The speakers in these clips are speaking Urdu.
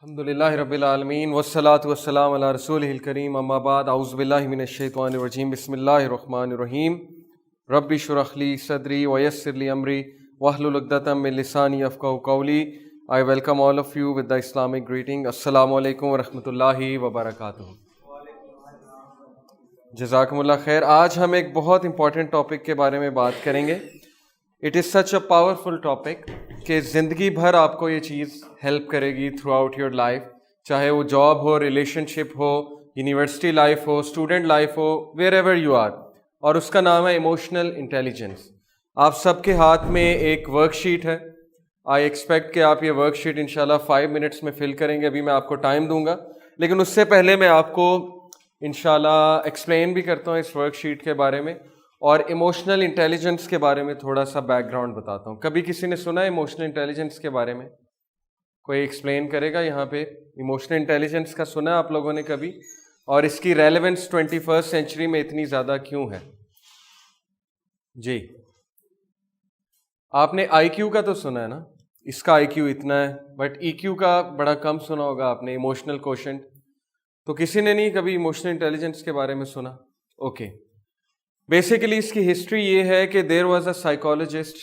الحمدللہ رب العالمین والصلاة والسلام علی رسولہ الکریم اما بعد اعوذ باللہ من الشیطان الرجیم بسم اللہ الرحمن الرحیم رب اشرح لی صدری ویسر لی امری واحلل عقدۃ من لسانی یفقہوا قولی. I welcome all of you with the Islamic greeting. Assalamu alaikum ورحمۃ اللہ وبرکاتہ. جزاکم اللہ خیر. آج ہم ایک بہت امپورٹنٹ ٹاپک کے بارے میں بات کریں گے. It is such a powerful topic کہ زندگی بھر آپ کو یہ چیز ہیلپ کرے گی تھرو آؤٹ یور لائف, چاہے وہ جاب ہو, ریلیشن شپ ہو, یونیورسٹی لائف ہو, اسٹوڈنٹ لائف ہو, ویئر ایور یو آر. اور اس کا نام ہے ایموشنل انٹیلیجنس. آپ سب کے ہاتھ میں ایک ورک شیٹ ہے. آئی ایکسپیکٹ کہ آپ یہ ورک شیٹ انشاءاللہ 5 منٹس میں فل کریں گے. ابھی میں آپ کو ٹائم دوں گا, لیکن اس سے پہلے میں آپ کو انشاءاللہ ایکسپلین بھی کرتا ہوں اس ورک شیٹ کے بارے میں, اور ایموشنل انٹیلیجنس کے بارے میں تھوڑا سا بیک گراؤنڈ بتاتا ہوں. کبھی کسی نے سنا ہے ایموشنل انٹیلیجنس کے بارے میں؟ کوئی ایکسپلین کرے گا یہاں پہ؟ ایموشنل انٹیلیجنس کا سنا ہے آپ لوگوں نے کبھی؟ اور اس کی ریلیونس 21 سینچری میں اتنی زیادہ کیوں ہے؟ جی, آپ نے آئی کیو کا تو سنا ہے نا, اس کا آئی کیو اتنا ہے, بٹ ای کیو کا بڑا کم سنا ہوگا آپ نے, ایموشنل کوشنٹ. تو کسی نے نہیں کبھی ایموشنل انٹیلیجنس کے بارے میں سنا؟ اوکے. بیسیکلی اس کی ہسٹری یہ ہے کہ there was a psychologist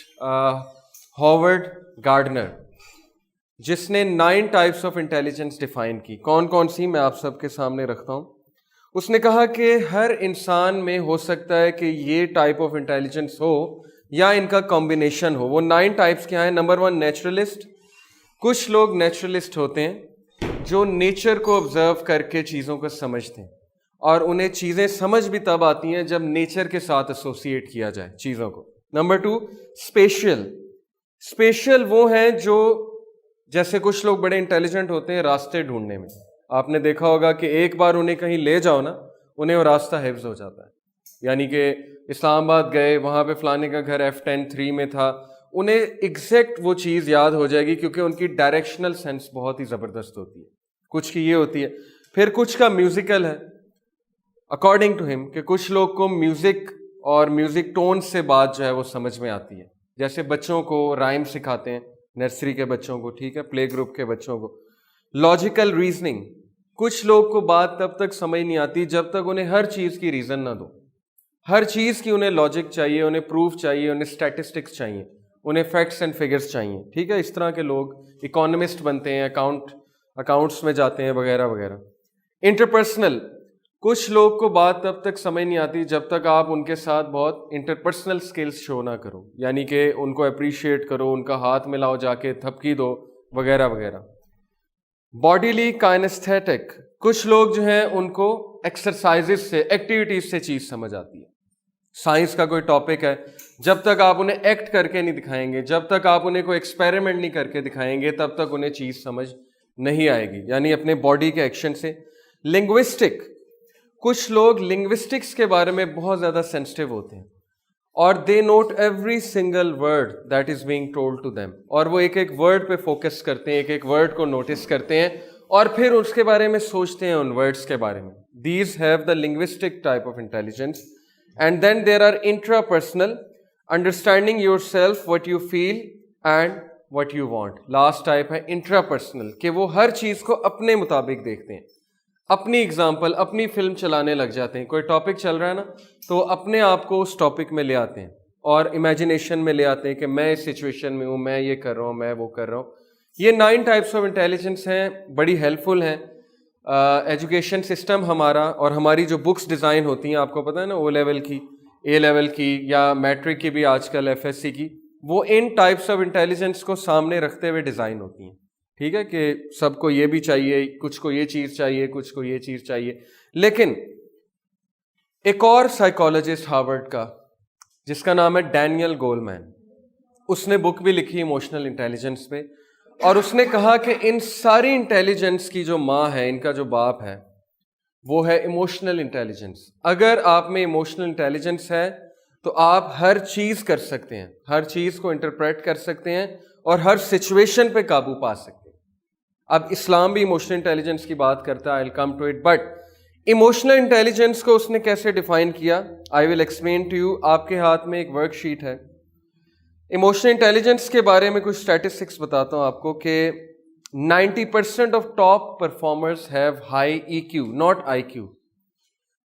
Howard Gardner, جس نے 9 ٹائپس آف انٹیلیجنس ڈیفائن کی. کون کون سی میں آپ سب کے سامنے رکھتا ہوں. اس نے کہا کہ ہر انسان میں ہو سکتا ہے کہ یہ ٹائپ آف انٹیلیجنس ہو یا ان کا کمبینیشن ہو. وہ 9 ٹائپس کیا ہیں؟ Number 1 naturalist. کچھ لوگ نیچرلسٹ ہوتے ہیں جو نیچر کو آبزرو کر کے چیزوں کو سمجھتے ہیں, اور انہیں چیزیں سمجھ بھی تب آتی ہیں جب نیچر کے ساتھ ایسوسیٹ کیا جائے چیزوں کو. Number 2 special. اسپیشل وہ ہیں جو, جیسے کچھ لوگ بڑے انٹیلیجنٹ ہوتے ہیں راستے ڈھونڈنے میں. آپ نے دیکھا ہوگا کہ ایک بار انہیں کہیں لے جاؤ نا, انہیں وہ راستہ حفظ ہو جاتا ہے. یعنی کہ اسلام آباد گئے, وہاں پہ فلانے کا گھر F10-3 میں تھا, انہیں ایگزیکٹ وہ چیز یاد ہو جائے گی, کیونکہ ان کی ڈائریکشنل سینس بہت ہی زبردست ہوتی ہے. کچھ کی یہ ہوتی ہے. پھر کچھ کا میوزیکل ہے, اکارڈنگ ٹو ہم, کہ کچھ لوگ کو میوزک اور میوزک ٹون سے بات جو ہے وہ سمجھ میں آتی ہے. جیسے بچوں کو رائم سکھاتے ہیں, نرسری کے بچوں کو, ٹھیک ہے, پلے گروپ کے بچوں کو. Logical reasoning. کچھ لوگ کو بات تب تک سمجھ نہیں آتی جب تک انہیں ہر چیز کی ریزن نہ دو. ہر چیز کی انہیں لاجک چاہیے, انہیں پروف چاہیے, انہیں اسٹیٹسٹکس چاہیے, انہیں فیکٹس اینڈ فگرس چاہیے. ٹھیک ہے, اس طرح کے لوگ اکانومسٹ بنتے ہیں, اکاؤنٹس میں جاتے ہیں, وغیرہ وغیرہ. انٹرپرسنل. کچھ لوگ کو بات تب تک سمجھ نہیں آتی جب تک آپ ان کے ساتھ بہت انٹرپرسنل سکلز شو نہ کرو, یعنی کہ ان کو اپریشیٹ کرو, ان کا ہاتھ ملاؤ, جا کے تھپکی دو, وغیرہ وغیرہ. باڈیلی کائنستھیٹک. کچھ لوگ جو ہیں ان کو ایکسرسائزز سے, ایکٹیویٹیز سے چیز سمجھ آتی ہے. سائنس کا کوئی ٹاپک ہے, جب تک آپ انہیں ایکٹ کر کے نہیں دکھائیں گے, جب تک آپ انہیں کوئی ایکسپیریمنٹ نہیں کر کے دکھائیں گے, تب تک انہیں چیز سمجھ نہیں آئے گی, یعنی اپنے باڈی کے ایکشن سے. لنگوسٹک. کچھ لوگ لنگوسٹکس کے بارے میں بہت زیادہ سینسٹیو ہوتے ہیں, اور they note every single word that is being told to them, اور وہ ایک ایک ورڈ پہ فوکس کرتے ہیں, ایک ایک ورڈ کو نوٹس کرتے ہیں, اور پھر اس کے بارے میں سوچتے ہیں ان ورڈس کے بارے میں. These have the linguistic type of intelligence. And then there are intrapersonal. Understanding your self, what you feel and what you want. Last type ہے انٹراپرسنل, کہ وہ ہر چیز کو اپنے مطابق دیکھتے ہیں, اپنی اگزامپل, اپنی فلم چلانے لگ جاتے ہیں. کوئی ٹاپک چل رہا ہے نا, تو اپنے آپ کو اس ٹاپک میں لے آتے ہیں, اور امیجنیشن میں لے آتے ہیں کہ میں اس سچویشن میں ہوں, میں یہ کر رہا ہوں, میں وہ کر رہا ہوں. یہ 9 ٹائپس آف انٹیلیجنس ہیں, بڑی ہیلپ فل ہیں. ایجوکیشن سسٹم ہمارا, اور ہماری جو بکس ڈیزائن ہوتی ہیں, آپ کو پتہ ہے نا, او لیول کی, اے لیول کی, یا میٹرک کی بھی آج کل, FSC کی, وہ ان ٹائپس آف انٹیلیجنس کو سامنے رکھتے ہوئے ڈیزائن ہوتی ہیں. ٹھیک ہے, کہ سب کو یہ بھی چاہیے, کچھ کو یہ چیز چاہیے, کچھ کو یہ چیز چاہیے. لیکن ایک اور سائیکالوجسٹ ہارورڈ کا, جس کا نام ہے ڈینیل گولمین, اس نے بک بھی لکھی ایموشنل انٹیلیجنس پہ, اور اس نے کہا کہ ان ساری انٹیلیجنس کی جو ماں ہے, ان کا جو باپ ہے, وہ ہے ایموشنل انٹیلیجنس. اگر آپ میں ایموشنل انٹیلیجنس ہے تو آپ ہر چیز کر سکتے ہیں, ہر چیز کو انٹرپریٹ کر سکتے ہیں, اور ہر سچویشن پہ قابو پا سکتے ہیں. اب اسلام بھی ایموشنل انٹیلیجنس کی بات کرتا ہے, I'll come to it, but emotional intelligence کو اس نے کیسے ڈیفائن کیا, I will explain to you. آپ کے ہاتھ میں ایک ورک شیٹ ہے. ایموشنل انٹیلیجنس کے بارے میں کچھ اسٹیٹسٹکس بتاتا ہوں آپ کو, کہ 90% of top performers have high EQ, not IQ.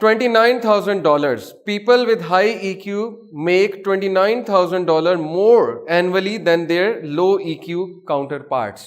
$29,000. People with high EQ make $29,000 more annually than their low EQ counterparts.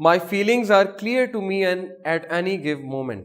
My feelings are clear to me and at any give moment.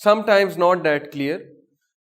sometimes not that clear,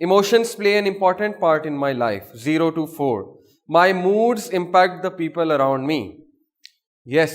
Emotions play an important part in my life, 0 to 4. My moods impact the people around me. Yes,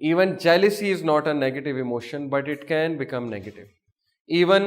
Even jealousy is not a negative emotion, but it can become negative. Even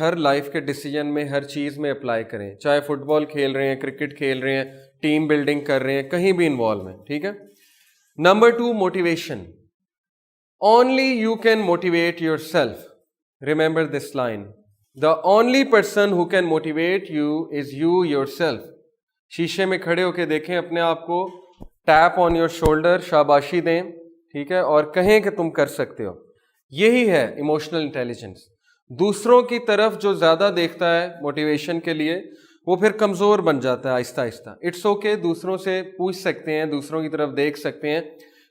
her life کے ڈیسیجن میں, ہر چیز میں اپلائی کریں, چاہے فٹ بال کھیل رہے ہیں, کرکٹ کھیل رہے ہیں, ٹیم بلڈنگ کر رہے ہیں, کہیں بھی انوالو ہیں, ٹھیک ہے. Number 2, motivation. Only you can motivate yourself. Remember this line. The only person who can motivate you is you yourself. شیشے میں کھڑے ہو کے دیکھیں اپنے آپ کو, ٹیپ آن یور شولڈر, شاباشی دیں, ٹھیک ہے, اور کہیں کہ تم کر سکتے ہو. یہی ہے ایموشنل انٹیلیجنس. دوسروں کی طرف جو زیادہ دیکھتا ہے موٹیویشن کے لیے, وہ پھر کمزور بن جاتا ہے آہستہ آہستہ. اٹس اوکے, دوسروں سے پوچھ سکتے ہیں, دوسروں کی طرف دیکھ سکتے ہیں,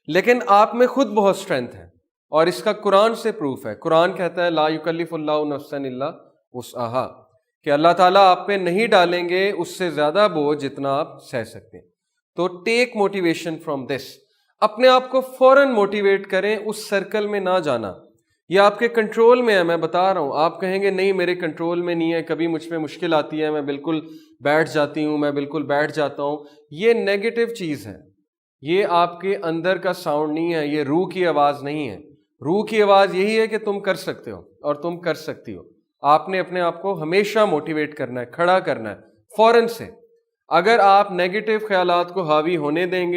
لیکن آپ میں خود بہت اسٹرینتھ ہے, اور اس کا قرآن سے پروف ہے. قرآن کہتا ہے لا یکلف اللہ نفسا الا وسعہا, کہ اللہ تعالیٰ آپ پہ نہیں ڈالیں گے اس سے زیادہ بوجھ جتنا آپ سہ سکتے ہیں. تو ٹیک موٹیویشن فرام دس. اپنے آپ کو فوراً موٹیویٹ کریں, اس سرکل میں نہ جانا. یہ آپ کے کنٹرول میں ہے, میں بتا رہا ہوں. آپ کہیں گے نہیں میرے کنٹرول میں نہیں ہے, کبھی مجھ پہ مشکل آتی ہے, میں بالکل بیٹھ جاتی ہوں, میں بالکل بیٹھ جاتا ہوں. یہ نیگیٹو چیز ہے, یہ آپ کے اندر کا ساؤنڈ نہیں ہے, یہ روح کی آواز نہیں ہے. روح کی آواز یہی ہے کہ تم کر سکتے ہو اور تم کر سکتی ہو. آپ نے اپنے آپ کو ہمیشہ موٹیویٹ کرنا ہے, کھڑا کرنا ہے فوراً سے. اگر آپ نیگیٹو خیالات کو حاوی ہونے دیں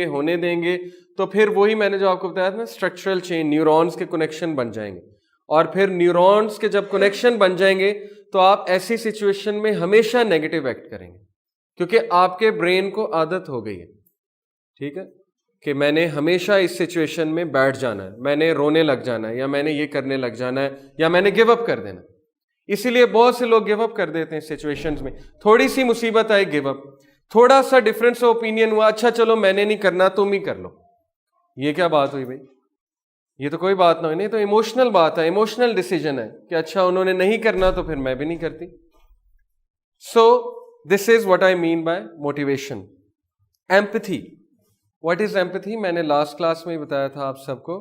گے تو پھر وہی میں نے جو آپ کو بتایا تھا نا, اسٹرکچرل چین, نیورونز کے کنیکشن بن جائیں گے, اور پھر نیورونز کے جب کنیکشن بن جائیں گے تو آپ ایسی سچویشن میں ہمیشہ نیگیٹو ایکٹ کریں گے, کیونکہ آپ کے برین کو عادت ہو گئی ہے, ٹھیک ہے, کہ میں نے ہمیشہ اس سچویشن میں بیٹھ جانا ہے, میں نے رونے لگ جانا ہے, یا میں نے یہ کرنے لگ جانا ہے, یا میں نے گیو اپ کر دینا. اسی لیے بہت سے لوگ گیو اپ کر دیتے ہیں سچویشنز میں. تھوڑی سی مصیبت آئی, گیو اپ. تھوڑا سا ڈفرینس آف اوپینین ہوا, اچھا چلو میں نے نہیں کرنا, تم ہی کر لو. یہ کیا بات ہوئی بھائی؟ یہ تو کوئی بات نہ ہوئی. نہیں تو ایموشنل بات ہے, ایموشنل ڈیسیجن ہے کہ اچھا انہوں نے نہیں کرنا تو پھر میں بھی نہیں کرتی. So this is what I mean by motivation. Empathy. What is empathy? میں نے لاسٹ کلاس میں ہی بتایا تھا آپ سب کو.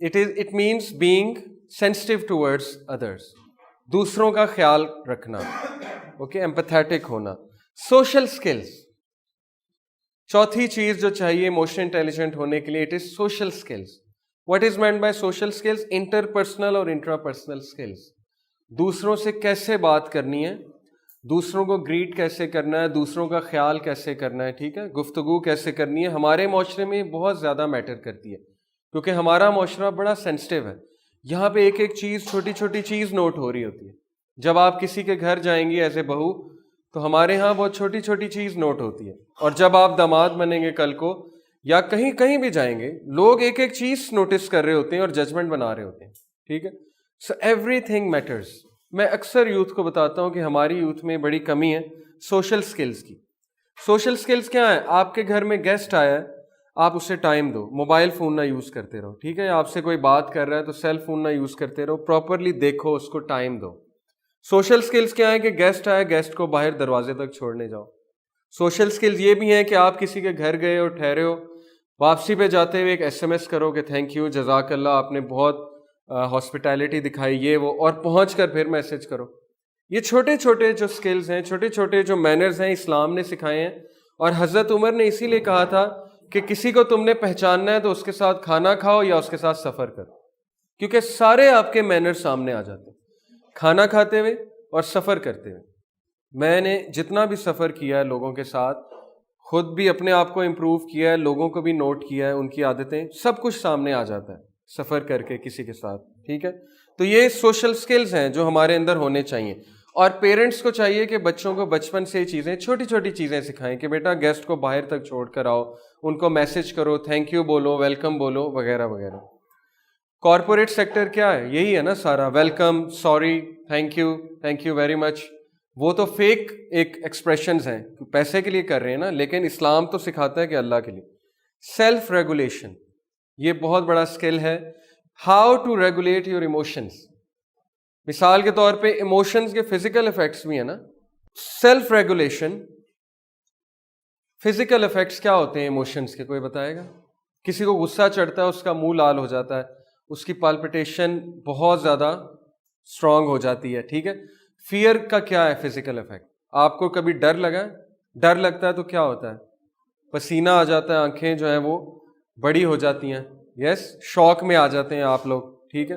It means being sensitive towards others, دوسروں کا خیال رکھنا, اوکے, ایمپیتھیٹک ہونا. Social skills. چوتھی چیز جو چاہیے ایموشنل انٹیلیجنٹ ہونے کے لیے, it is social skills. What is meant by social skills? Interpersonal اور انٹرا پرسنل اسکلز. دوسروں سے کیسے بات کرنی ہے, دوسروں کو گریٹ کیسے کرنا ہے, دوسروں کا خیال کیسے کرنا ہے, ٹھیک ہے, گفتگو کیسے کرنی ہے. ہمارے معاشرے میں بہت زیادہ میٹر کرتی ہے, کیونکہ ہمارا معاشرہ بڑا سینسٹیو ہے. یہاں پہ ایک ایک چیز, چھوٹی چھوٹی چیز نوٹ ہو رہی ہوتی ہے. جب آپ کسی کے گھر جائیں گی ایز اے بہو, تو ہمارے ہاں بہت چھوٹی چھوٹی چیز نوٹ ہوتی ہے, اور جب آپ داماد بنیں گے کل کو, یا کہیں بھی جائیں گے, لوگ ایک ایک چیز نوٹس کر رہے ہوتے ہیں اور ججمنٹ بنا رہے ہوتے ہیں, ٹھیک ہے. So everything matters. میں اکثر یوتھ کو بتاتا ہوں کہ ہماری یوتھ میں بڑی کمی ہے سوشل سکلز کی. سوشل سکلز کیا ہے؟ آپ کے گھر میں گیسٹ آیا ہے, آپ اسے ٹائم دو, موبائل فون نہ یوز کرتے رہو, ٹھیک ہے. آپ سے کوئی بات کر رہا ہے تو سیل فون نہ یوز کرتے رہو, پراپرلی دیکھو, اس کو ٹائم دو. سوشل سکلز کیا ہے کہ گیسٹ آیا, گیسٹ کو باہر دروازے تک چھوڑنے جاؤ. سوشل سکلز یہ بھی ہیں کہ آپ کسی کے گھر گئے اور ٹھہرے ہو, واپسی پہ جاتے ہوئے ایک ایس ایم ایس کرو کہ تھینک یو, جزاک اللہ, آپ نے بہت ہاسپٹیلٹی دکھائی, یہ وہ, اور پہنچ کر پھر میسج کرو. یہ چھوٹے چھوٹے جو سکلز ہیں, چھوٹے چھوٹے جو مینرز ہیں, اسلام نے سکھائے ہیں. اور حضرت عمر نے اسی لیے کہا تھا کہ کسی کو تم نے پہچاننا ہے تو اس کے ساتھ کھانا کھاؤ یا اس کے ساتھ سفر کرو, کیونکہ سارے آپ کے مینر سامنے آ جاتے ہیں کھانا کھاتے ہوئے اور سفر کرتے ہوئے. میں نے جتنا بھی سفر کیا ہے لوگوں کے ساتھ, خود بھی اپنے آپ کو امپروو کیا ہے, لوگوں کو بھی نوٹ کیا ہے, ان کی عادتیں, سب کچھ سامنے آ جاتا ہے سفر کر کے کسی کے ساتھ, ٹھیک ہے. تو یہ سوشل سکلز ہیں جو ہمارے اندر ہونے چاہیے. اور پیرنٹس کو چاہیے کہ بچوں کو بچپن سے چیزیں, چھوٹی چھوٹی چیزیں سکھائیں کہ بیٹا گیسٹ کو باہر تک چھوڑ کر آؤ, ان کو میسج کرو, تھینک یو بولو, ویلکم بولو, وغیرہ وغیرہ. کارپوریٹ سیکٹر کیا ہے؟ یہی ہے نا سارا, welcome, sorry, thank you very much. وہ تو فیک ایک ایکسپریشنز ہیں, پیسے کے لیے کر رہے ہیں نا, لیکن اسلام تو سکھاتا ہے کہ اللہ کے لیے. سیلف ریگولیشن, یہ بہت بڑا اسکل ہے. How to regulate your emotions. مثال کے طور پہ ایموشنز کے فزیکل افیکٹس بھی ہیں نا. سیلف ریگولیشن, فزیکل افیکٹس کیا ہوتے ہیں ایموشنز کے, کوئی بتائے گا؟ کسی کو غصہ چڑھتا ہے, اس کا منہ لال ہو جاتا ہے, اس کی پالپیٹیشن بہت زیادہ اسٹرانگ ہو جاتی ہے, ٹھیک ہے. فیئر کا کیا ہے فزیکل افیکٹ؟ آپ کو کبھی ڈر لگا ہے؟ ڈر لگتا ہے تو کیا ہوتا ہے؟ پسینہ آ جاتا ہے, آنکھیں جو ہیں وہ بڑی ہو جاتی ہیں, یس, شوق میں آ جاتے ہیں آپ لوگ, ٹھیک ہے.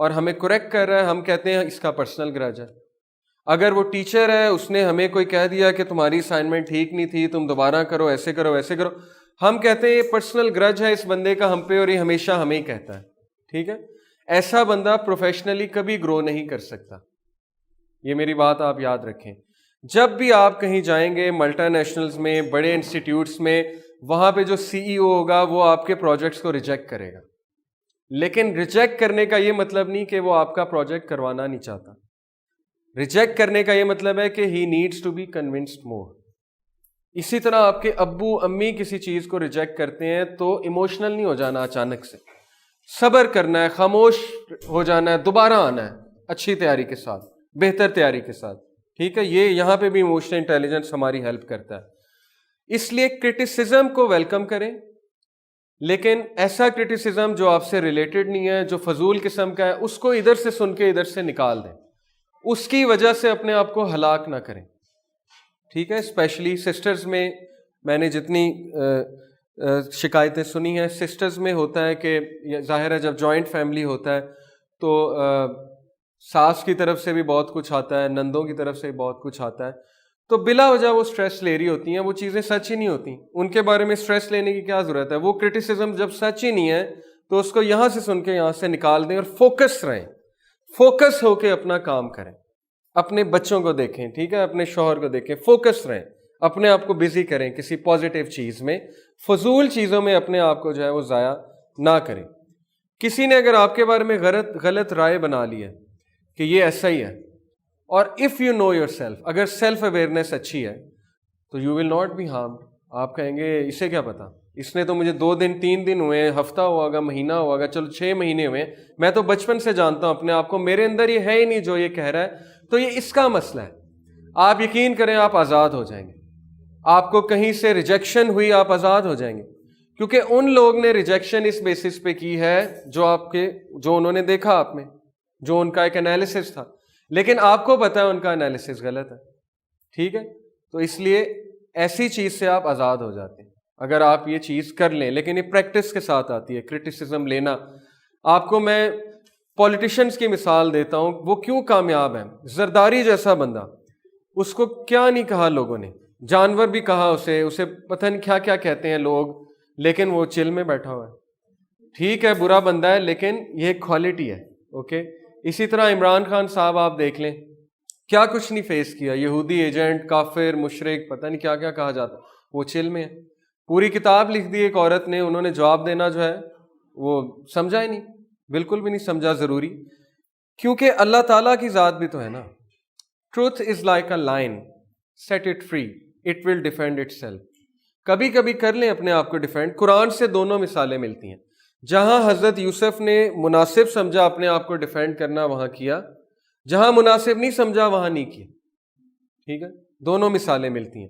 اور ہمیں کریکٹ کر رہا ہے, ہم کہتے ہیں اس کا پرسنل گرج ہے. اگر وہ ٹیچر ہے, اس نے ہمیں کوئی کہہ دیا کہ تمہاری اسائنمنٹ ٹھیک نہیں تھی, تم دوبارہ کرو, ایسے کرو ویسے کرو, ہم کہتے ہیں یہ پرسنل گرج ہے اس بندے کا ہم پہ اور یہ ہمیشہ ہمیں ہی کہتا ہے. ٹھیک ہے, ایسا بندہ پروفیشنلی کبھی گرو نہیں کر سکتا. یہ میری بات آپ یاد رکھیں. جب بھی آپ کہیں جائیں گے ملٹی نیشنلز میں, بڑے انسٹیٹیوٹس میں, وہاں پہ جو سی ای او ہوگا وہ آپ کے پروجیکٹس کو ریجیکٹ کرے گا. لیکن ریجیکٹ کرنے کا یہ مطلب نہیں کہ وہ آپ کا پروجیکٹ کروانا نہیں چاہتا. ریجیکٹ کرنے کا یہ مطلب ہے کہ he needs to be convinced more. اسی طرح آپ کے ابو امی کسی چیز کو ریجیکٹ کرتے ہیں تو ایموشنل نہیں ہو جانا اچانک سے, صبر کرنا ہے, خاموش ہو جانا ہے, دوبارہ آنا ہے اچھی تیاری کے ساتھ, بہتر تیاری کے ساتھ. ٹھیک ہے, یہ یہاں پہ بھی ایموشنل انٹیلیجنس ہماری ہیلپ کرتا ہے. اس لیے کرٹیسزم کو ویلکم کریں, لیکن ایسا کرٹیسزم جو آپ سے ریلیٹڈ نہیں ہے, جو فضول قسم کا ہے, اس کو ادھر سے سن کے ادھر سے نکال دیں. اس کی وجہ سے اپنے آپ کو ہلاک نہ کریں. ٹھیک ہے, اسپیشلی سسٹرز میں نے جتنی شکایتیں سنی ہیں, سسٹرز میں ہوتا ہے کہ ظاہر ہے جب جوائنٹ فیملی ہوتا ہے تو ساس کی طرف سے بھی بہت کچھ آتا ہے, نندوں کی طرف سے بھی بہت کچھ آتا ہے, تو بلا وجہ وہ سٹریس لے رہی ہوتی ہیں. وہ چیزیں سچ ہی نہیں ہوتی, ان کے بارے میں سٹریس لینے کی کیا ضرورت ہے. وہ کرٹیسزم جب سچ ہی نہیں ہے تو اس کو یہاں سے سن کے یہاں سے نکال دیں اور فوکس رہیں, فوکس ہو کے اپنا کام کریں. اپنے بچوں کو دیکھیں, ٹھیک ہے, اپنے شوہر کو دیکھیں, فوکس رہیں, اپنے آپ کو بزی کریں کسی پازیٹیو چیز میں, فضول چیزوں میں اپنے آپ کو جو ہے وہ ضائع نہ کریں. کسی نے اگر آپ کے بارے میں غلط رائے بنا لی ہے کہ یہ ایسا ہی ہے, اور if you know your self, اگر سیلف اویئرنیس اچھی ہے تو you will not be harmed. آپ کہیں گے اسے کیا پتا, اس نے تو مجھے 2 دن 3 دن ہوئے, ہفتہ ہوا ہوگا, مہینہ ہوا ہوگا, چلو 6 مہینے ہوئے, میں تو بچپن سے جانتا ہوں اپنے آپ کو, میرے اندر یہ ہے ہی نہیں جو یہ کہہ رہا ہے, تو یہ اس کا مسئلہ ہے. آپ یقین کریں آپ آزاد ہو جائیں گے. آپ کو کہیں سے ریجیکشن ہوئی, آپ آزاد ہو جائیں گے, کیونکہ ان لوگ نے ریجیکشن اس بیسس پہ کی ہے جو انہوں نے دیکھا آپ میں, جو ان کا ایک انالیسس تھا, لیکن آپ کو پتا ہے ان کا انالیسس غلط ہے. ٹھیک ہے, تو اس لیے ایسی چیز سے آپ آزاد ہو جاتے ہیں اگر آپ یہ چیز کر لیں. لیکن یہ پریکٹس کے ساتھ آتی ہے, کرٹیسزم لینا. آپ کو میں پولیٹیشنز کی مثال دیتا ہوں, وہ کیوں کامیاب ہیں. زرداری جیسا بندہ, اس کو کیا نہیں کہا لوگوں نے, جانور بھی کہا اسے پتہ نہیں کیا کیا کہتے ہیں لوگ, لیکن وہ چل میں بیٹھا ہوا ہے. ٹھیک ہے, برا بندہ ہے, لیکن یہ ایک کوالٹی ہے. اوکے, اسی طرح عمران خان صاحب آپ دیکھ لیں, کیا کچھ نہیں فیس کیا, یہودی ایجنٹ, کافر, مشرک, پتہ نہیں کیا کیا کہا جاتا, وہ چل میں ہے. پوری کتاب لکھ دی ایک عورت نے, انہوں نے جواب دینا جو ہے وہ سمجھا ہی نہیں, بالکل بھی نہیں سمجھا ضروری, کیونکہ اللہ تعالیٰ کی ذات بھی تو ہے نا. Truth is like a lion, set it free, it will defend it self. کبھی کبھی کر لیں اپنے آپ کو ڈیفینڈ. قرآن سے دونوں مثالیں ملتی ہیں, جہاں حضرت یوسف نے مناسب سمجھا اپنے آپ کو ڈیفینڈ کرنا وہاں کیا, جہاں مناسب نہیں سمجھا وہاں نہیں کیا. ٹھیک ہے, دونوں مثالیں ملتی ہیں.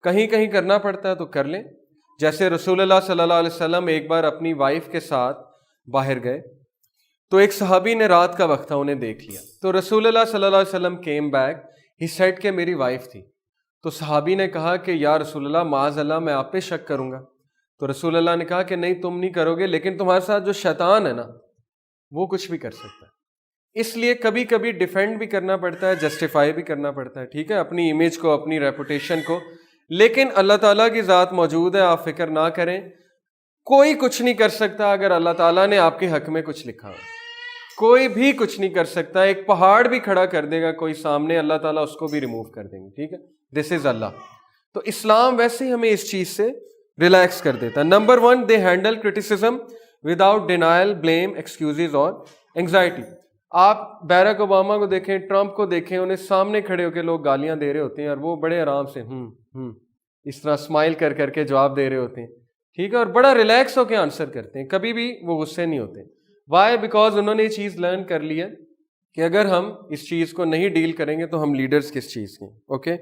کہیں کہیں کرنا پڑتا ہے تو کر لیں. جیسے رسول اللہ صلی اللہ علیہ وسلم ایک بار اپنی وائف کے ساتھ باہر گئے, تو ایک صحابی نے رات کا وقت تھا, انہیں دیکھ لیا, تو رسول اللہ صلی اللہ علیہ وسلم کیم بیک, ہی سیڈ کہ میری وائف تھی. تو صحابی نے کہا کہ یا رسول اللہ معاذ اللہ میں آپ پہ شک کروں گا. تو رسول اللہ نے کہا کہ نہیں تم نہیں کرو گے, لیکن تمہارے ساتھ جو شیطان ہے نا وہ کچھ بھی کر سکتا ہے. اس لیے کبھی کبھی ڈیفینڈ بھی کرنا پڑتا ہے, جسٹیفائی بھی کرنا پڑتا ہے. ٹھیک ہے, اپنی امیج کو, اپنی ریپوٹیشن کو. لیکن اللہ تعالیٰ کی ذات موجود ہے, آپ فکر نہ کریں. کوئی کچھ نہیں کر سکتا اگر اللہ تعالیٰ نے آپ کے حق میں کچھ لکھا ہو, کوئی بھی کچھ نہیں کر سکتا. ایک پہاڑ بھی کھڑا کر دے گا کوئی سامنے, اللہ تعالیٰ اس کو بھی ریموو کر دیں گے. ٹھیک ہے, دس از اللہ. تو اسلام ویسے ہی ہمیں اس چیز سے ریلیکس کر دیتا ہے. Number 1, they handle criticism without denial, blame, excuses اور اینگزائٹی. آپ بیرک اوباما کو دیکھیں, ٹرمپ کو دیکھیں, انہیں سامنے کھڑے ہو کے لوگ گالیاں دے رہے ہوتے ہیں اور وہ بڑے آرام سے اس طرح اسمائل کر کر کے جواب دے رہے ہوتے ہیں. ٹھیک ہے, اور بڑا ریلیکس ہو کے آنسر کرتے ہیں, کبھی بھی وہ غصے نہیں ہوتے. وائی؟ بیکاز انہوں نے یہ چیز لرن کر لی ہے کہ اگر ہم اس چیز کو نہیں ڈیل کریں گے تو ہم لیڈرز کس چیز کے. اوکے,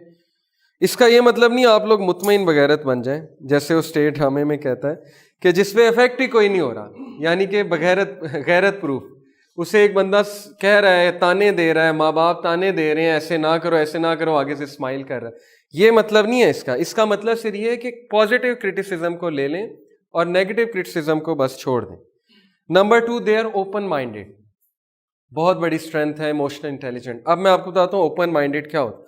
اس کا یہ مطلب نہیں آپ لوگ مطمئن بغیرت بن جائیں, جیسے وہ اسٹیٹ ڈرامے میں کہتا ہے کہ جس پہ افیکٹ ہی کوئی نہیں ہو رہا, یعنی کہ غیرت پروف. اسے ایک بندہ کہہ رہا ہے, تانے دے رہا ہے, ماں باپ تانے دے رہے ہیں, ایسے نہ کرو ایسے نہ کرو, آگے سے اسمائل کر رہا ہے. یہ مطلب نہیں ہے اس کا. اس کا مطلب صرف یہ ہے کہ پازیٹیو کرٹیسزم کو لے لیں اور نیگیٹو کرٹیسزم کو بس چھوڑ دیں. Number 2, they are open minded. بہت بڑی اسٹرینتھ ہے ایموشنل انٹیلیجنٹ. اب میں آپ کو بتاتا ہوں اوپن مائنڈیڈ کیا ہوتا ہے.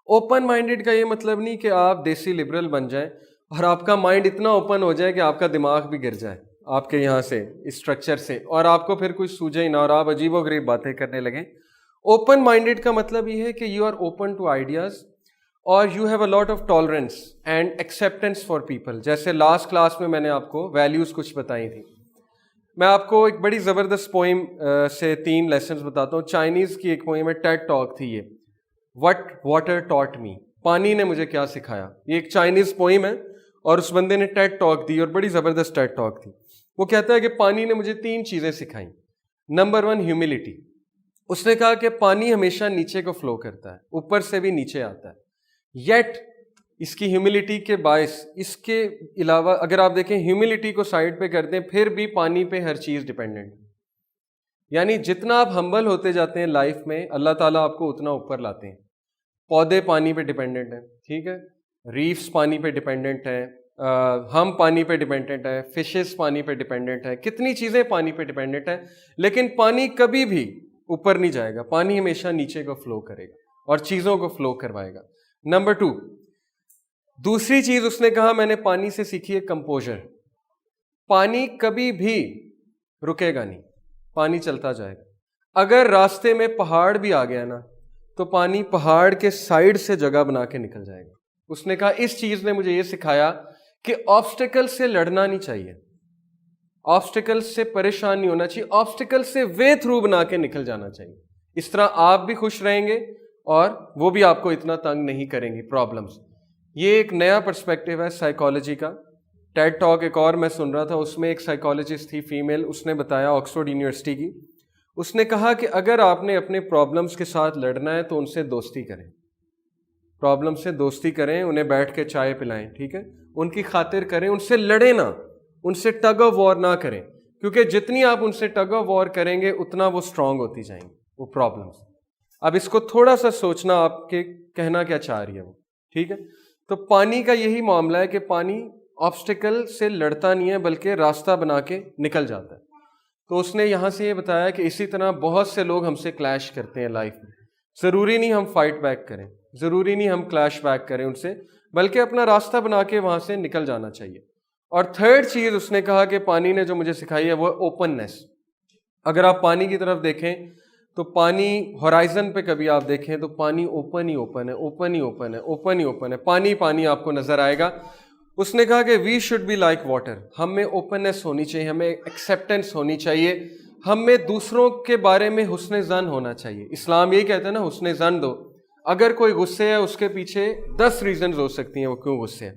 اوپن مائنڈیڈ کا یہ مطلب نہیں کہ آپ دیسی لبرل بن جائیں اور آپ کا مائنڈ اتنا اوپن ہو جائے کہ آپ کا دماغ بھی گر جائے آپ کے یہاں سے اسٹرکچر سے اور آپ کو پھر کچھ سوجے ہی نہ اور آپ عجیب و غریب باتیں کرنے لگیں. اوپن مائنڈیڈ کا مطلب یہ ہے کہ you are open to ideas اور you have a lot of tolerance and acceptance for people. جیسے لاسٹ کلاس میں نے آپ کو ویلیوز کچھ بتائی تھیں. میں آپ کو ایک بڑی زبردست پوئم سے 3 لیسنز بتاتا ہوں. چائنیز کی ایک پوئم ہے, ٹیڈ ٹاک تھی یہ, وٹ واٹر ٹاٹ می, پانی نے مجھے کیا سکھایا. یہ ایک چائنیز پوئم ہے اور اس بندے نے ٹیڈ ٹاک دی اور بڑی زبردست ٹیڈ ٹاک تھی. وہ کہتا ہے کہ پانی نے مجھے 3 چیزیں سکھائیں. Number 1 humility. اس نے کہا کہ پانی ہمیشہ نیچے کو فلو کرتا ہے, اوپر سے بھی نیچے آتا ہے, یٹ اس کی ہیوملٹی کے باعث اس کے علاوہ اگر آپ دیکھیں ہیوملٹی کو سائڈ پہ کر دیں پھر بھی پانی پہ ہر چیز ڈپینڈنٹ ہے. یعنی جتنا آپ ہمبل ہوتے جاتے ہیں لائف میں اللہ تعالیٰ آپ کو اتنا اوپر لاتے ہیں. پودے پانی پہ ڈپینڈنٹ ہیں, ٹھیک ہے, ریفس پانی پہ ڈپینڈنٹ ہیں, ہم پانی پہ ڈپینڈنٹ ہے, فشز پانی پہ ڈپینڈنٹ ہے, کتنی چیزیں پانی پہ ڈپینڈنٹ ہیں. لیکن پانی کبھی بھی اوپر نہیں جائے گا, پانی ہمیشہ نیچے کو فلو کرے گا اور چیزوں کو فلو کروائے گا. نمبر 2 دوسری چیز اس نے کہا میں نے پانی سے سیکھی ہے کمپوزر. پانی کبھی بھی رکے گا نہیں, پانی چلتا جائے گا. اگر راستے میں پہاڑ بھی آ گیا نا تو پانی پہاڑ کے سائڈ سے جگہ بنا کے نکل جائے گا. اس نے کہا اس چیز نے مجھے یہ سکھایا کہ آبسٹیکل سے لڑنا نہیں چاہیے, آبسٹیکل سے پریشان نہیں ہونا چاہیے, آبسٹیکل سے وے تھرو بنا کے نکل جانا چاہیے. اس طرح آپ بھی خوش رہیں گے اور وہ بھی آپ کو اتنا تنگ نہیں کریں گی پرابلمس. یہ ایک نیا پرسپیکٹیو ہے سائیکالوجی کا. ٹیڈ ٹاک ایک اور میں سن رہا تھا, اس میں ایک سائیکالوجسٹ تھی فیمیل, اس نے بتایا آکسفورڈ یونیورسٹی کی, اس نے کہا کہ اگر آپ نے اپنے پرابلمس کے ساتھ لڑنا ہے تو ان سے دوستی کریں, پرابلم سے دوستی کریں, انہیں بیٹھ کے چائے پلائیں, ٹھیک ہے, ان کی خاطر کریں, ان سے لڑیں نہ, ان سے ٹگ آف وار نہ کریں, کیونکہ جتنی آپ ان سے ٹگ آف وار کریں گے اتنا وہ اسٹرانگ ہوتی جائیں گی وہ پرابلمس. اب اس کو تھوڑا سا سوچنا آپ کے کہنا کیا چاہ رہی ہے وہ, ٹھیک ہے. تو پانی کا یہی معاملہ ہے کہ پانی آبسٹیکل سے لڑتا نہیں ہے بلکہ راستہ بنا کے نکل جاتا ہے. تو اس نے یہاں سے یہ بتایا کہ اسی طرح بہت سے لوگ ہم سے کلیش کرتے ہیں لائف میں, ضروری نہیں ہم فائٹ بیک کریں, ضروری نہیں ہم کلیش بیک کریں ان سے, بلکہ اپنا راستہ بنا کے وہاں سے نکل جانا چاہیے. اور 3rd چیز اس نے کہا کہ پانی نے جو مجھے سکھائی ہے وہ اوپننیس. اگر آپ پانی کی طرف دیکھیں تو پانی ہورائزن پہ کبھی آپ دیکھیں تو پانی اوپن ہی اوپن ہے, اوپن ہی اوپن ہے, اوپن ہی اوپن ہے, پانی پانی آپ کو نظر آئے گا. اس نے کہا کہ we should be like water, ہم میں اوپننیس ہونی چاہیے, ہمیں ایکسیپٹینس ہونی چاہیے, ہم میں دوسروں کے بارے میں حسن ظن ہونا چاہیے. اسلام یہی کہتا ہے نا حسن ظن دو. اگر کوئی غصے ہے اس کے پیچھے 10 ریزنز ہو سکتی ہیں وہ کیوں غصے ہے.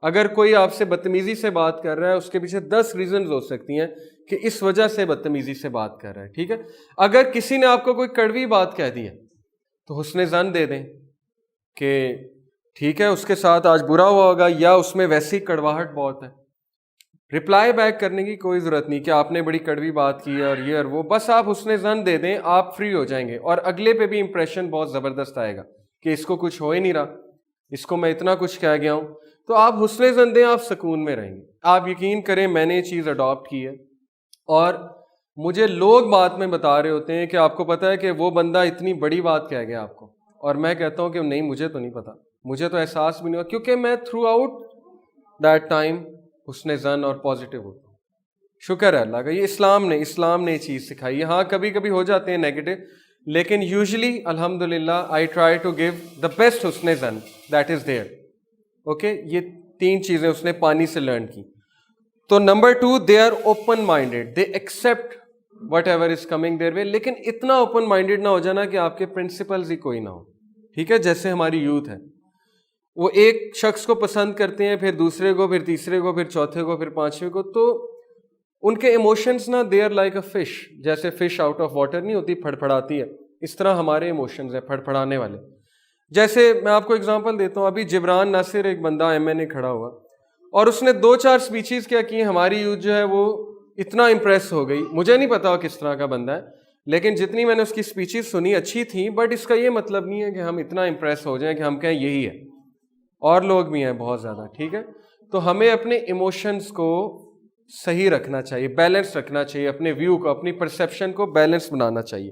اگر کوئی آپ سے بدتمیزی سے بات کر رہا ہے اس کے پیچھے 10 ریزنز ہو سکتی ہیں کہ اس وجہ سے بدتمیزی سے بات کر رہا ہے, ٹھیک ہے. اگر کسی نے آپ کو کوئی کڑوی بات کہہ دی ہے تو حسن ظن دے دیں کہ ٹھیک ہے اس کے ساتھ آج برا ہوا ہوگا یا اس میں ویسی کڑواہٹ بہت ہے. رپلائی بیک کرنے کی کوئی ضرورت نہیں کہ آپ نے بڑی کڑوی بات کی ہے اور یہ اور وہ, بس آپ حسن ظن دے دیں, آپ فری ہو جائیں گے اور اگلے پہ بھی امپریشن بہت زبردست آئے گا کہ اس کو کچھ ہو ہی نہیں رہا, اس کو میں اتنا کچھ کہہ گیا ہوں. تو آپ حسن ظن دیں, آپ سکون میں رہیں گے. آپ یقین کریں میں نے یہ چیز اڈاپٹ کی ہے اور مجھے لوگ بات میں بتا رہے ہوتے ہیں کہ آپ کو پتہ ہے کہ وہ بندہ اتنی بڑی بات کہہ گیا آپ کو, اور میں کہتا ہوں کہ نہیں مجھے تو نہیں پتا, مجھے تو احساس بھی نہیں ہوا, کیونکہ میں تھرو آؤٹ دیٹ ٹائم حسن ظن اور پازیٹیو ہوتا ہوں. شکر ہے اللہ کا, یہ اسلام نے یہ چیز سکھائی ہے. ہاں کبھی کبھی ہو جاتے ہیں نیگیٹو, لیکن یوزلی الحمدللہ I try to give the best حسن ظن دیٹ از دیئر. اوکے, یہ 3 چیزیں اس نے پانی سے لرن کی. تو number 2 they are open minded, they accept whatever is coming their way, لیکن اتنا اوپن مائنڈیڈ نہ ہو جانا کہ آپ کے پرنسپلز ہی کوئی نہ ہو, ٹھیک ہے. جیسے ہماری یوتھ ہے, وہ ایک شخص کو پسند کرتے ہیں, پھر دوسرے کو, پھر تیسرے کو, پھر چوتھے کو, پھر 5ویں کو, تو ان کے ایموشنز نا they are like a fish, جیسے فش آؤٹ آف واٹر نہیں ہوتی, پھڑپھڑاتی ہے, اس طرح ہمارے ایموشنز ہیں پھڑپھڑانے والے. جیسے میں آپ کو اگزامپل دیتا ہوں, ابھی جبران ناصر ایک بندہ MNA کھڑا ہوا اور اس نے 2-4 اسپیچز کیا کی, ہماری یوتھ جو ہے وہ اتنا امپریس ہو گئی. مجھے نہیں پتا وہ کس طرح کا بندہ ہے, لیکن جتنی میں نے اس کی اسپیچز سنی اچھی تھیں, بٹ اس کا یہ مطلب نہیں ہے کہ ہم اتنا امپریس ہو جائیں کہ ہم کہیں یہی ہے, اور لوگ بھی ہیں بہت زیادہ, ٹھیک ہے. تو ہمیں اپنے ایموشنز کو صحیح رکھنا چاہیے, بیلنس رکھنا چاہیے, اپنے ویو کو, اپنی پرسیپشن کو بیلنس بنانا چاہیے.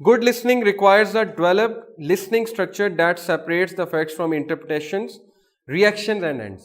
Good listening requires a developed listening structure that separates the facts from interpretations, reactions and ends.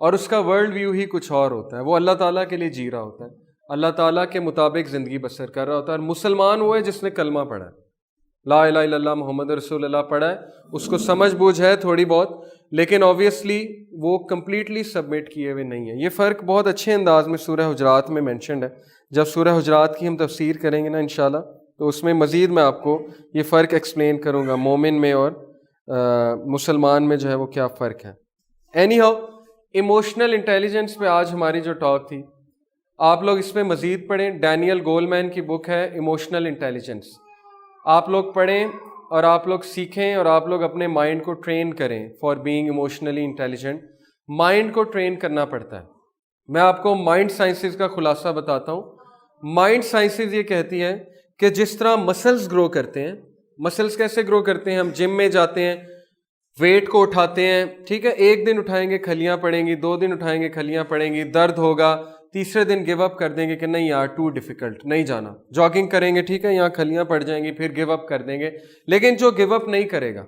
اور اس کا ورلڈ ویو ہی کچھ اور ہوتا ہے. وہ اللہ تعالیٰ کے لیے جی رہا ہوتا ہے, اللہ تعالیٰ کے مطابق زندگی بسر کر رہا ہوتا ہے. اور مسلمان وہ ہے جس نے کلمہ پڑھا ہے, لا الہ الا اللہ محمد رسول اللہ پڑھا ہے, اس کو سمجھ بوجھ ہے تھوڑی بہت, لیکن آبویسلی وہ کمپلیٹلی سبمٹ کیے ہوئے نہیں ہے. یہ فرق بہت اچھے انداز میں سورہ حجرات میں مینشنڈ ہے. جب سورہ حجرات کی ہم تفسیر کریں گے نا انشاءاللہ, تو اس میں مزید میں آپ کو یہ فرق ایکسپلین کروں گا مومن میں اور مسلمان میں جو ہے وہ کیا فرق ہے. اینی ہاؤ, ایموشنل انٹیلیجنس پہ آج ہماری جو ٹاک تھی, آپ لوگ اس میں مزید پڑھیں. ڈینیل گولمین کی بک ہے ایموشنل انٹیلیجنس, آپ لوگ پڑھیں اور آپ لوگ سیکھیں اور آپ لوگ اپنے مائنڈ کو ٹرین کریں for being emotionally intelligent. Mind کو ٹرین کرنا پڑتا ہے. میں آپ کو مائنڈ سائنسز کا خلاصہ بتاتا ہوں. مائنڈ سائنسز یہ کہتی ہے کہ جس طرح مسلز گرو کرتے ہیں, مسلز کیسے گرو کرتے ہیں, ہم جم میں جاتے ہیں, ویٹ کو اٹھاتے ہیں, ٹھیک ہے, ایک دن اٹھائیں گے کھلیاں پڑیں گی, 2 دن اٹھائیں گے کھلیاں پڑیں گی, درد ہوگا, تیسرے دن گیو اپ کر دیں گے کہ نہیں یار ٹو ڈیفیکلٹ, نہیں جانا. جاگنگ کریں گے, ٹھیک ہے, یہاں کھلیاں پڑ جائیں گی, پھر گیو اپ کر دیں گے. لیکن جو گیو اپ نہیں کرے گا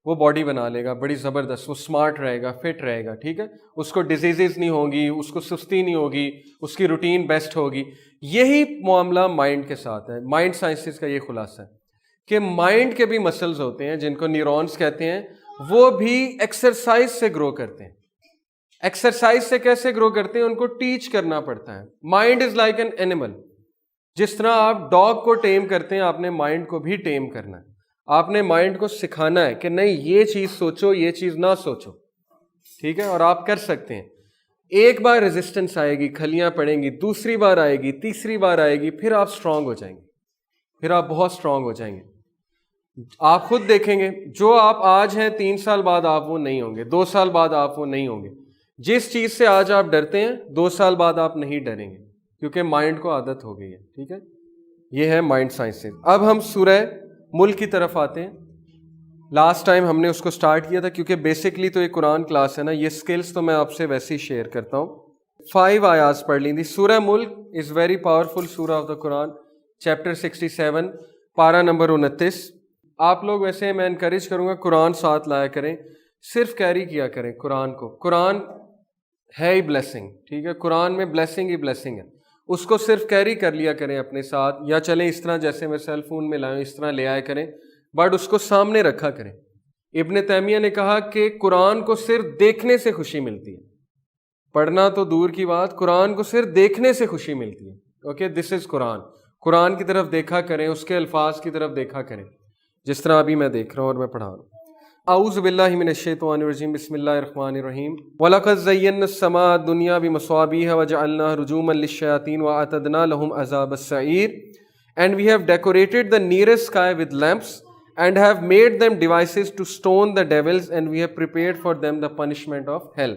وہ باڈی بنا لے گا بڑی زبردست, وہ اسمارٹ رہے گا, فٹ رہے گا, ٹھیک ہے, اس کو ڈیزیزز نہیں ہوں گی, اس کو سستی نہیں ہوگی, اس کی روٹین بیسٹ ہوگی. یہی معاملہ مائنڈ کے ساتھ ہے. مائنڈ سائنسز کا یہ خلاصہ ہے کہ مائنڈ کے بھی مسلز ہوتے ہیں جن کو نیورونز کہتے ہیں, وہ بھی ایکسرسائز سے گرو کرتے ہیں. ایکسرسائز سے کیسے گرو کرتے ہیں, ان کو ٹیچ کرنا پڑتا ہے. Mind is like an animal. جس طرح آپ ڈاگ کو ٹیم کرتے ہیں, آپ نے مائنڈ کو بھی ٹیم کرنا ہے. آپ نے مائنڈ کو سکھانا ہے کہ نہیں یہ چیز سوچو, یہ چیز نہ سوچو, ٹھیک ہے, اور آپ کر سکتے ہیں. ایک بار ریزسٹنس آئے گی, کھلیاں پڑیں گی, دوسری بار آئے گی, تیسری بار آئے گی, پھر آپ اسٹرانگ ہو جائیں گے, پھر آپ بہت اسٹرانگ ہو جائیں گے. آپ خود دیکھیں گے جو آپ آج ہیں 3 سال بعد آپ وہ نہیں ہوں گے, 2 سال بعد آپ وہ نہیں ہوں گے. جس چیز سے آج آپ ڈرتے ہیں 2 سال بعد آپ نہیں ڈریں گے, کیونکہ مائنڈ کو عادت ہو گئی ہے. ٹھیک ہے, یہ ہے مائنڈ سائنسز. اب ہم سورہ ملک کی طرف آتے ہیں. لاسٹ ٹائم ہم نے اس کو سٹارٹ کیا تھا کیونکہ بیسکلی تو یہ قرآن کلاس ہے نا, یہ سکلز تو میں آپ سے ویسے ہی شیئر کرتا ہوں. 5 آیات پڑھ لیں تھی. سورہ ملک از ویری پاورفل سورہ آف دا قرآن, چیپٹر 67, پارہ نمبر 29. آپ لوگ ویسے میں انکریج کروں گا قرآن ساتھ لایا کریں, صرف کیری کیا کریں قرآن کو. قرآن ہے ہی بلیسنگ, ٹھیک ہے, قرآن میں بلیسنگ ہی بلیسنگ ہے. اس کو صرف کیری کر لیا کریں اپنے ساتھ, یا چلیں اس طرح جیسے میں سیل فون میں لائیں اس طرح لے آیا کریں, بٹ اس کو سامنے رکھا کریں. ابن تیمیہ نے کہا کہ قرآن کو صرف دیکھنے سے خوشی ملتی ہے, پڑھنا تو دور کی بات, قرآن کو صرف دیکھنے سے خوشی ملتی ہے. اوکے, دس از قرآن. قرآن کی طرف دیکھا کریں, اس کے الفاظ کی طرف دیکھا کریں, جس طرح ابھی میں دیکھ رہا ہوں اور میں پڑھا رہا ہوں. اعوذ باللہ من الشیطان الرجیم, بسم اللہ الرحمن الرحیم. وَلَقَدْ زَيَّنَّا السَّمَاءَ الدُّنْيَا بِمَصَابِيحَ وَجَعَلْنَاهَا رُجُومًا لِلشَّيَاطِينِ وَأَعْتَدْنَا لَهُمْ عَذَابَ السَّعِيرِ. And we have decorated the nearest sky with lamps and have made them devices to stone the devils, and we have prepared for them the punishment of hell.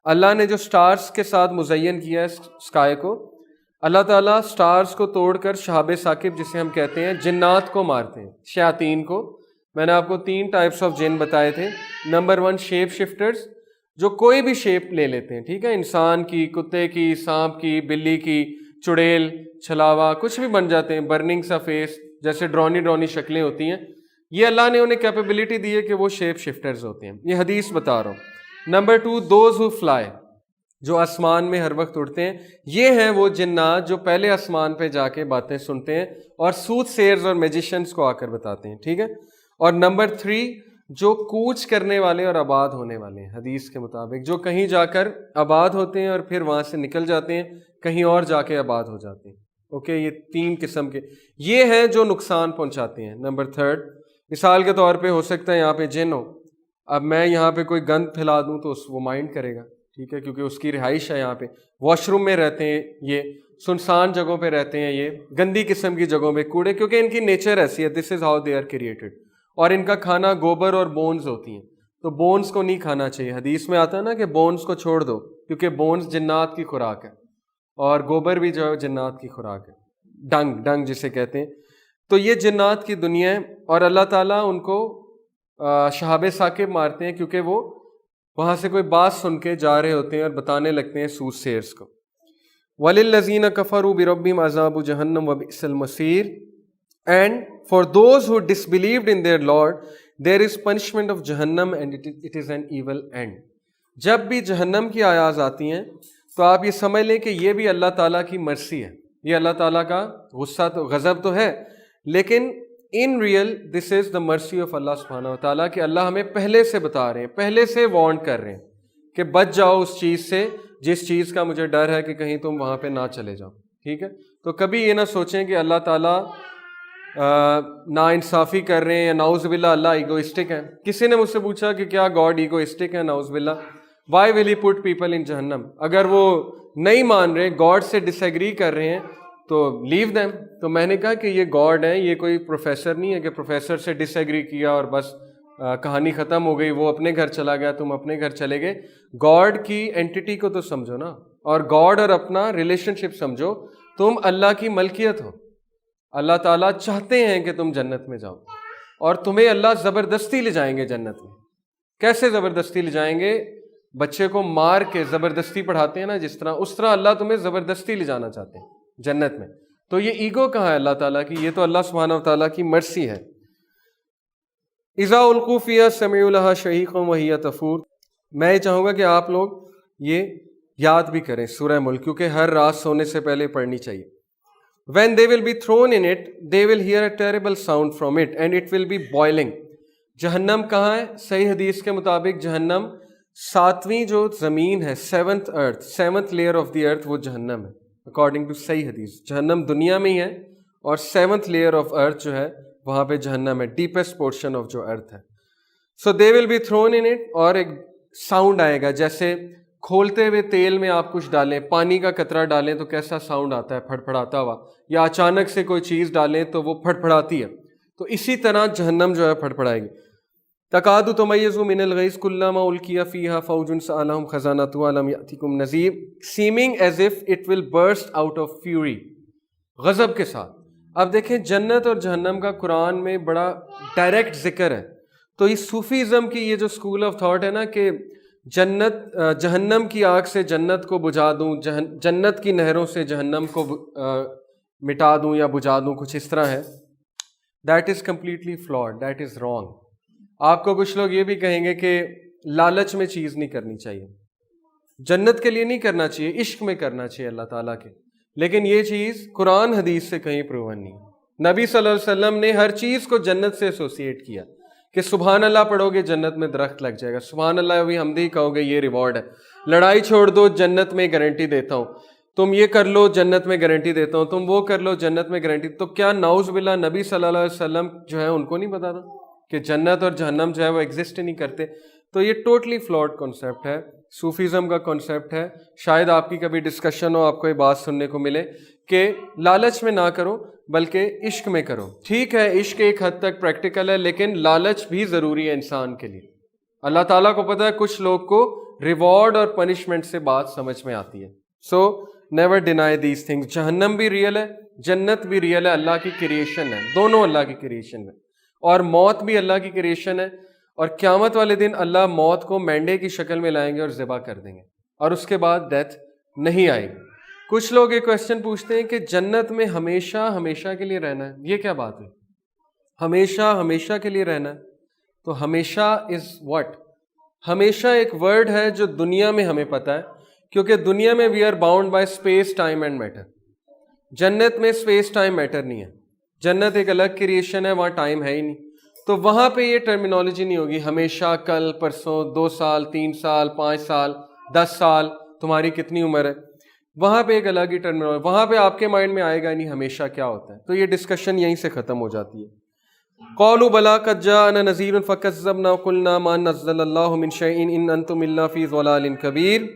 اللہ نے جو سٹارز کے ساتھ مزین کیا ہے اسکائی کو, اللہ تعالیٰ سٹارز کو توڑ کر شہاب ثاقب جسے ہم کہتے ہیں جنات کو مارتے ہیں, شیاطین کو. میں نے آپ کو 3 ٹائپس آف جن بتائے تھے. نمبر 1 شیپ شفٹرز, جو کوئی بھی شیپ لے لیتے ہیں, ٹھیک ہے, انسان کی, کتے کی, سانپ کی, بلی کی, چڑیل, چھلاوا, کچھ بھی بن جاتے ہیں. برننگ سا فیس, جیسے ڈرونی شکلیں ہوتی ہیں, یہ اللہ نے انہیں کیپیبلٹی دی ہے کہ وہ شیپ شفٹرز ہوتے ہیں. یہ حدیث بتا رہا ہوں. نمبر 2 دوز ہو فلائی, جو آسمان میں ہر وقت اڑتے ہیں. یہ ہیں وہ جنات جو پہلے آسمان پہ جا کے باتیں سنتے ہیں اور سوت سیئرز اور میجیشنز کو آ کر بتاتے ہیں, ٹھیک ہے. اور نمبر 3 جو کوچ کرنے والے اور آباد ہونے والے ہیں, حدیث کے مطابق, جو کہیں جا کر آباد ہوتے ہیں اور پھر وہاں سے نکل جاتے ہیں, کہیں اور جا کے آباد ہو جاتے ہیں. اوکے, یہ 3 قسم کے یہ ہیں جو نقصان پہنچاتے ہیں. نمبر 3 مثال کے طور پہ ہو سکتا ہے یہاں پہ جن ہو, اب میں یہاں پہ کوئی گند پھیلا دوں تو وہ مائنڈ کرے گا, ٹھیک ہے, کیونکہ اس کی رہائش ہے یہاں پہ. واش روم میں رہتے ہیں, یہ سنسان جگہوں پہ رہتے ہیں, یہ گندی قسم کی جگہوں پہ, کوڑے, کیونکہ ان کی نیچر ایسی ہے, this is how they are created. اور ان کا کھانا گوبر اور بونز ہوتی ہیں, تو بونز کو نہیں کھانا چاہیے. حدیث میں آتا ہے نا کہ بونز کو چھوڑ دو, کیونکہ بونز جنات کی خوراک ہے, اور گوبر بھی جو ہے جنات کی خوراک ہے, ڈنگ جسے کہتے ہیں. تو یہ جنات کی دنیا ہے, اور اللہ تعالیٰ ان کو شہاب ثاقب مارتے ہیں کیونکہ وہ وہاں سے کوئی بات سن کے جا رہے ہوتے ہیں اور بتانے لگتے ہیں سوت سیئرز کو. وَلِلَّذِينَ كَفَرُوا بِرَبِّهِمْ عَذَابُ جَهَنَّمَ وَبِئْسَ الْمَصِيرُ. And for those who disbelieved in their Lord, there is punishment of Jahannam, and it is an evil end. جب بھی جہنم کی آیات آتی ہیں تو آپ یہ سمجھ لیں کہ یہ بھی اللہ تعالیٰ کی مرسی ہے، یہ اللہ تعالیٰ کا غصہ تو غضب تو ہے، لیکن in real this is the mercy of اللہ سبحانہ و تعالیٰ کہ اللہ ہمیں پہلے سے بتا رہے ہیں، پہلے سے وارن کر رہے ہیں کہ بچ جاؤ اس چیز سے جس چیز کا مجھے ڈر ہے کہ کہیں تم وہاں پہ نہ چلے جاؤ. ٹھیک ہے، تو کبھی یہ نہ سوچیں کہ اللہ تعالیٰ نا انصافی کر رہے ہیں یا نعوذ باللہ اللہ ایگوئسٹک ہے. کسی نے مجھ سے پوچھا کہ کیا گاڈ ایگوئسٹک ہے؟ نعوذ باللہ. Y will he put people in جہنم؟ اگر وہ نہیں مان رہے، گاڈ سے ڈس ایگری کر رہے ہیں تو لیو دیم. تو میں نے کہا کہ یہ گاڈ ہے، یہ کوئی پروفیسر نہیں ہے کہ پروفیسر سے ڈس ایگری کیا اور بس کہانی ختم ہو گئی، وہ اپنے گھر چلا گیا، تم اپنے گھر چلے گئے. گاڈ کی اینٹیٹی کو تو سمجھو نا، اور گاڈ اور اپنا ریلیشن شپ سمجھو. تم اللہ کی ملکیت ہو، اللہ تعالیٰ چاہتے ہیں کہ تم جنت میں جاؤ، اور تمہیں اللہ زبردستی لے جائیں گے جنت میں. کیسے زبردستی لے جائیں گے؟ بچے کو مار کے زبردستی پڑھاتے ہیں نا جس طرح، اس طرح اللہ تمہیں زبردستی لے جانا چاہتے ہیں جنت میں. تو یہ ایگو کہاں ہے اللہ تعالیٰ کی؟ یہ تو اللہ سبحانہ و تعالیٰ کی مرسی ہے. اذا القوا فیہا سمعوا لہا شہیقا وہی تفور. میں یہ چاہوں گا کہ آپ لوگ یہ یاد بھی کریں سورہ ملک، کیونکہ ہر رات سونے سے پہلے پڑھنی چاہیے. When they will be thrown in it, they will hear a terrible sound from it and it will be boiling. جہنم کہاں ہے؟ صحیح حدیث کے مطابق جہنم ساتویں جو زمین ہے، seventh earth, seventh layer of the earth, وہ جہنم ہے اکارڈنگ ٹو صحیح حدیث. جہنم دنیا میں ہی ہے اور سیونتھ لیئر آف ارتھ جو ہے وہاں پہ جہنم ہے، ڈیپسٹ پورشن آف جو ارتھ ہے. So they will be thrown in it, اور ایک ساؤنڈ آئے گا جیسے کھولتے ہوئے تیل میں آپ کچھ ڈالیں، پانی کا قطرہ ڈالیں تو کیسا ساؤنڈ آتا ہے، پھڑ پھڑاتا ہوا، یا اچانک سے کوئی چیز ڈالیں تو وہ پھڑ پھڑاتی ہے. تو اسی طرح جہنم جو ہے پھڑ پھڑائے گی. تکاد تمیز من الغیظ کلما القی فیہا فوج سألہم خزانتہا الم یأتکم نذیر، seeming as if it will burst out of fury, غضب کے ساتھ. اب دیکھیں جنت اور جہنم کا قرآن میں بڑا ڈائریکٹ ذکر ہے. تو یہ صوفیزم کی یہ جو اسکول آف تھاٹ ہے نا کہ جہنم کی آگ سے جنت کو بجھا دوں، جنت کی نہروں سے جہنم کو مٹا دوں یا بجھا دوں، کچھ اس طرح ہے. That is completely flawed, that is wrong. آپ کو کچھ لوگ یہ بھی کہیں گے کہ لالچ میں چیز نہیں کرنی چاہیے، جنت کے لیے نہیں کرنا چاہیے، عشق میں کرنا چاہیے اللہ تعالیٰ کے. لیکن یہ چیز قرآن حدیث سے کہیں پروون نہیں. نبی صلی اللہ علیہ وسلم نے ہر چیز کو جنت سے ایسوسیٹ کیا کہ سبحان اللہ پڑھو گے جنت میں درخت لگ جائے گا، سبحان اللہ بھی حمدی کہو گے یہ ریوارڈ ہے، لڑائی چھوڑ دو جنت میں گارنٹی دیتا ہوں، تم یہ کر لو جنت میں گارنٹی دیتا ہوں، تم وہ کر لو جنت میں گارنٹی. تو کیا نعوذ باللہ نبی صلی اللہ علیہ وسلم جو ہے ان کو نہیں پتا تھا کہ جنت اور جہنم جو ہے وہ ایگزسٹ نہیں کرتے؟ تو یہ ٹوٹلی فلاڈ کانسیپٹ ہے، صوفیزم کا کانسیپٹ ہے. شاید آپ کی کبھی ڈسکشن ہو، آپ کو یہ بات سننے کو ملے کہ لالچ میں نہ کرو بلکہ عشق میں کرو. ٹھیک ہے عشق ایک حد تک پریکٹیکل ہے، لیکن لالچ بھی ضروری ہے انسان کے لیے. اللہ تعالیٰ کو پتہ ہے کچھ لوگ کو ریوارڈ اور پنشمنٹ سے بات سمجھ میں آتی ہے. So never deny these things. جہنم بھی ریئل ہے، جنت بھی ریئل ہے، اللہ کی کریشن ہے، دونوں اللہ کی کریشن ہے. اور موت بھی اللہ کی کریشن ہے، اور قیامت والے دن اللہ موت کو مینڈے کی شکل میں لائیں گے اور ذبح کر دیں گے، اور اس کے بعد ڈیتھ نہیں آئے گی. کچھ لوگ یہ کویسچن پوچھتے ہیں کہ جنت میں ہمیشہ ہمیشہ کے لیے رہنا ہے، یہ کیا بات ہے؟ ہمیشہ ہمیشہ کے لیے رہنا ہے تو ہمیشہ از واٹ؟ ہمیشہ ایک ورڈ ہے جو دنیا میں ہمیں پتہ ہے، کیونکہ دنیا میں we are bound by space time and matter. جنت میں اسپیس ٹائم میٹر نہیں ہے، جنت ایک الگ کریشن ہے، وہاں ٹائم ہے ہی نہیں. تو وہاں پہ یہ ٹرمینالوجی نہیں ہوگی ہمیشہ، کل، پرسوں، 2 سال، 3 سال، 5 سال، 10 سال، تمہاری کتنی عمر ہے. وہاں پہ ایک الگ ہی ٹرمینالوجی، وہاں پہ آپ کے مائنڈ میں آئے گا نہیں ہمیشہ کیا ہوتا ہے. تو یہ ڈسکشن یہیں سے ختم ہو جاتی ہے. قالوا بلا قد جاءنا نذير فكذبنا وقلنا ما نزل الله من شيء ان انتم الا في ضلال كبير.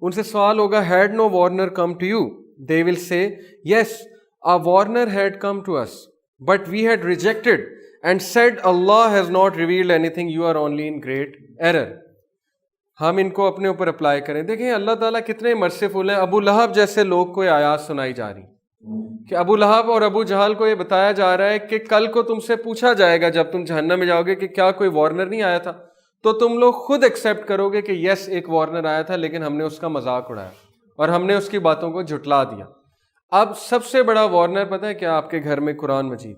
ان سے سوال ہوگا had no warner come to you? They will say yes, a warner had come to us, but we had rejected and said Allah has not revealed anything, you are only in great error. ہم ان کو اپنے اوپر اپلائی کریں. دیکھیں اللہ تعالیٰ کتنے مرسیفل ہیں. ابو لہب جیسے لوگ کو یہ آیات سنائی جا رہی کہ ابو لہب اور ابو جہل کو یہ بتایا جا رہا ہے کہ کل کو تم سے پوچھا جائے گا جب تم جہنم میں جاؤ گے کہ کیا کوئی وارنر نہیں آیا تھا، تو تم لوگ خود ایکسیپٹ کرو گے کہ یس ایک وارنر آیا تھا، لیکن ہم نے اس کا مذاق اڑایا اور ہم نے اس کی باتوں کو جھٹلا دیا. اب سب سے بڑا وارنر پتہ ہے کیا؟ آپ کے گھر میں قرآن مجید.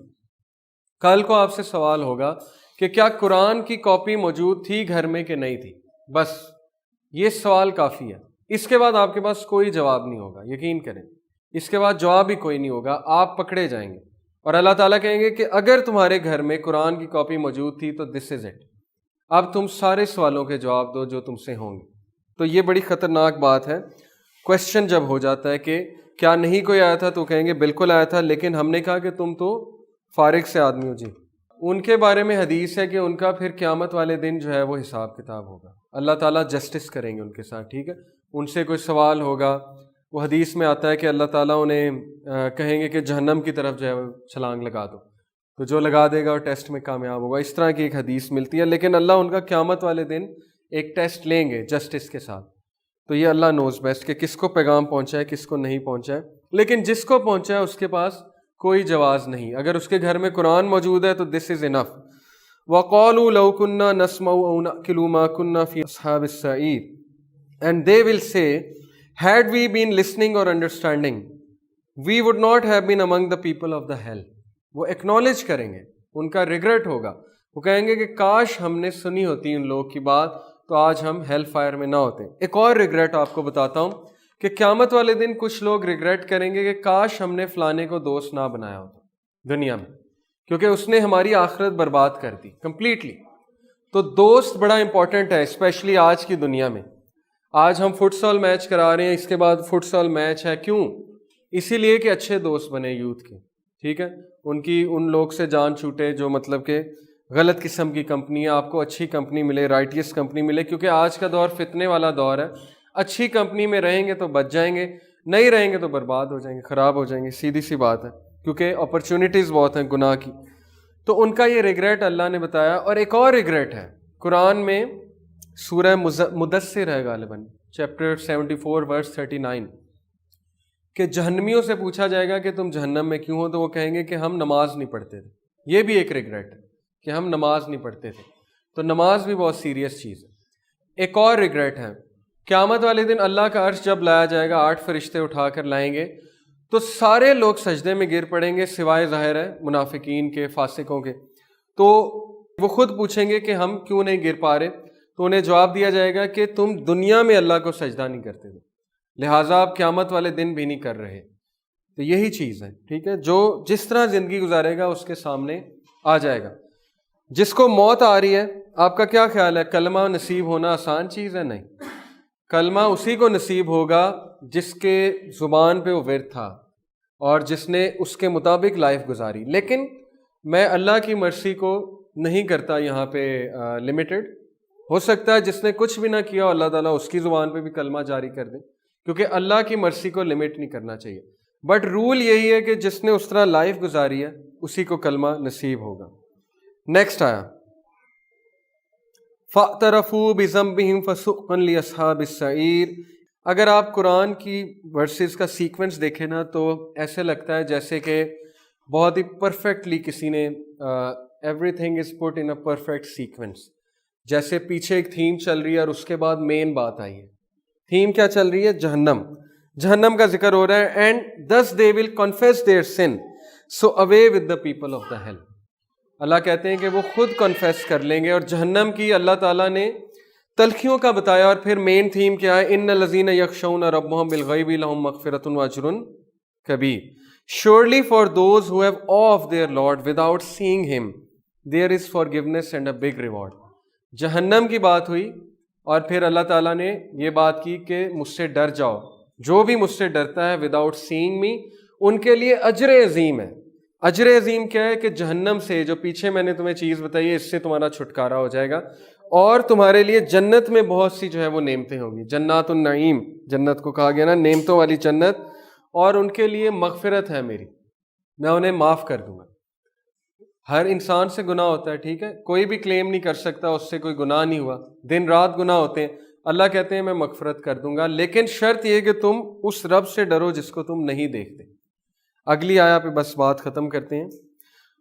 کل کو آپ سے سوال ہوگا کہ کیا قرآن کی کاپی موجود تھی گھر میں کہ نہیں تھی؟ بس یہ سوال کافی ہے. اس کے بعد آپ کے پاس کوئی جواب نہیں ہوگا, یقین کریں, اس کے بعد جواب ہی کوئی نہیں ہوگا, آپ پکڑے جائیں گے. اور اللہ تعالیٰ کہیں گے کہ اگر تمہارے گھر میں قرآن کی کاپی موجود تھی تو دس از اٹ, اب تم سارے سوالوں کے جواب دو جو تم سے ہوں گے. تو یہ بڑی خطرناک بات ہے. کوشچن جب ہو جاتا ہے کہ کیا نہیں کوئی آیا تھا, تو کہیں گے بالکل آیا تھا, لیکن ہم نے کہا کہ تم تو فارغ سے آدمی ہو. جی, ان کے بارے میں حدیث ہے کہ ان کا پھر قیامت والے دن جو ہے وہ حساب کتاب ہوگا, اللہ تعالیٰ جسٹس کریں گے ان کے ساتھ. ٹھیک ہے, ان سے کوئی سوال ہوگا, وہ حدیث میں آتا ہے کہ اللہ تعالیٰ انہیں کہیں گے کہ جہنم کی طرف جو ہے وہ چھلانگ لگا دو, تو جو لگا دے گا وہ ٹیسٹ میں کامیاب ہوگا. اس طرح کی ایک حدیث ملتی ہے, لیکن اللہ ان کا قیامت والے دن ایک ٹیسٹ لیں گے جسٹس کے ساتھ. تو یہ اللہ نوز بیسٹ کہ کس کو پیغام پہنچا ہے, کس کو نہیں پہنچا ہے. لیکن جس کو پہنچا ہے اس کے پاس کوئی جواز نہیں. اگر اس کے گھر میں قرآن موجود ہے تو دس از انف. وَقَالُوا لَوْ كُنَّا نَسْمَعُ أَوْ نَعْقِلُ مَا كُنَّا فِي أَصْحَابِ السَّعِيرِ, and they will say, had we been listening or understanding, we would not have been among the people of the hell. وہ ایکنالج کریں گے, ان کا ریگریٹ ہوگا, وہ کہیں گے کہ کاش ہم نے سنی ہوتی ان لوگ کی بات تو آج ہم ہیل فائر میں نہ ہوتے. ایک اور ریگریٹ آپ کو بتاتا ہوں کہ قیامت والے دن کچھ لوگ ریگریٹ کریں گے کہ کاش ہم نے فلانے کو دوست نہ بنایا ہوتا دنیا میں, کیونکہ اس نے ہماری آخرت برباد کر دی کمپلیٹلی. تو دوست بڑا امپورٹنٹ ہے, اسپیشلی آج کی دنیا میں. آج ہم فٹ سال میچ کرا رہے ہیں, اس کے بعد فٹ سال میچ ہے, کیوں؟ اسی لیے کہ اچھے دوست بنے یوتھ کے. ٹھیک ہے, ان لوگ سے جان چھوٹے جو مطلب کہ غلط قسم کی کمپنی ہے, آپ کو اچھی کمپنی ملے, رائٹیس کمپنی ملے, کیونکہ آج کا دور فتنے والا دور ہے. اچھی کمپنی میں رہیں گے تو بچ جائیں گے, نہیں رہیں گے تو برباد ہو جائیں گے, خراب ہو جائیں گے, سیدھی سی بات ہے, کیونکہ اپرچونیٹیز بہت ہیں گناہ کی. تو ان کا یہ ریگریٹ اللہ نے بتایا. اور ایک اور ریگریٹ ہے قرآن میں, سورہ مدثر ہے غالباً, چیپٹر 74 ورس 39, کہ جہنمیوں سے پوچھا جائے گا کہ تم جہنم میں کیوں ہو, تو وہ کہیں گے کہ ہم نماز نہیں پڑھتے تھے. یہ بھی ایک ریگریٹ ہے کہ ہم نماز نہیں پڑھتے تھے. تو نماز بھی بہت سیریس چیز ہے. ایک اور ریگریٹ ہے, قیامت والے دن اللہ کا عرش جب لایا جائے گا, 8 فرشتے اٹھا کر لائیں گے, تو سارے لوگ سجدے میں گر پڑیں گے سوائے ظاہر ہے منافقین کے, فاسقوں کے. تو وہ خود پوچھیں گے کہ ہم کیوں نہیں گر پا رہے, تو انہیں جواب دیا جائے گا کہ تم دنیا میں اللہ کو سجدہ نہیں کرتے تھے, لہٰذا آپ قیامت والے دن بھی نہیں کر رہے. تو یہی چیز ہے. ٹھیک ہے, جو جس طرح زندگی گزارے گا اس کے سامنے آ جائے گا. جس کو موت آ رہی ہے, آپ کا کیا خیال ہے, کلمہ نصیب ہونا آسان چیز ہے؟ نہیں. کلمہ اسی کو نصیب ہوگا جس کے زبان پہ وہ ورد تھا اور جس نے اس کے مطابق لائف گزاری. لیکن میں اللہ کی مرضی کو نہیں کرتا یہاں پہ لمیٹڈ. ہو سکتا ہے جس نے کچھ بھی نہ کیا اللہ تعالیٰ اس کی زبان پہ بھی کلمہ جاری کر دے, کیونکہ اللہ کی مرضی کو لمٹ نہیں کرنا چاہیے. بٹ رول یہی ہے کہ جس نے اس طرح لائف گزاری ہے اسی کو کلمہ نصیب ہوگا. نیکسٹ آیا, فَاعْتَرَفُوا بِذَنبِهِمْ فَسُحْقًا لِأَصْحَابِ السَّعِيرِ. اگر آپ قرآن کی ورسز کا سیکوینس دیکھیں نا, تو ایسے لگتا ہے جیسے کہ بہت ہی پرفیکٹلی کسی نے every thing is put in a perfect sequence. جیسے پیچھے ایک تھیم چل رہی ہے اور اس کے بعد مین بات آئی ہے. تھیم کیا چل رہی ہے؟ جہنم. جہنم کا ذکر ہو رہا ہے. And thus they will confess their sin, so away with the people of the hell. اللہ کہتے ہیں کہ وہ خود کنفیس کر لیں گے. اور جہنم کی اللہ تعالیٰ نے تلخیوں کا بتایا. اور پھر مین تھیم کیا ہے؟ ان الذین یخشون ربهم بالغیب لہم مغفرۃ واجر کبیر. Surely for those who have awe of their Lord without seeing him, there is forgiveness and a big reward. جہنم کی بات ہوئی اور پھر اللہ تعالیٰ نے یہ بات کی کہ مجھ سے ڈر جاؤ. جو بھی مجھ سے ڈرتا ہے وداؤٹ سینگ می, ان کے لیے اجر عظیم ہے. اجر عظیم کیا ہے؟ کہ جہنم سے جو پیچھے میں نے تمہیں چیز بتائی ہے اس سے تمہارا چھٹکارا ہو جائے گا, اور تمہارے لیے جنت میں بہت سی جو ہے وہ نعمتیں ہوں گی. جنات النعیم, جنت کو کہا گیا نا نعمتوں والی جنت. اور ان کے لیے مغفرت ہے میری, میں انہیں معاف کر دوں گا. ہر انسان سے گناہ ہوتا ہے, ٹھیک ہے, کوئی بھی کلیم نہیں کر سکتا اس سے کوئی گناہ نہیں ہوا. دن رات گناہ ہوتے ہیں. اللہ کہتے ہیں میں مغفرت کر دوں گا, لیکن شرط یہ کہ تم اس رب سے ڈرو جس کو تم نہیں دیکھتے. اگلی آیا پہ بس بات ختم کرتے ہیں.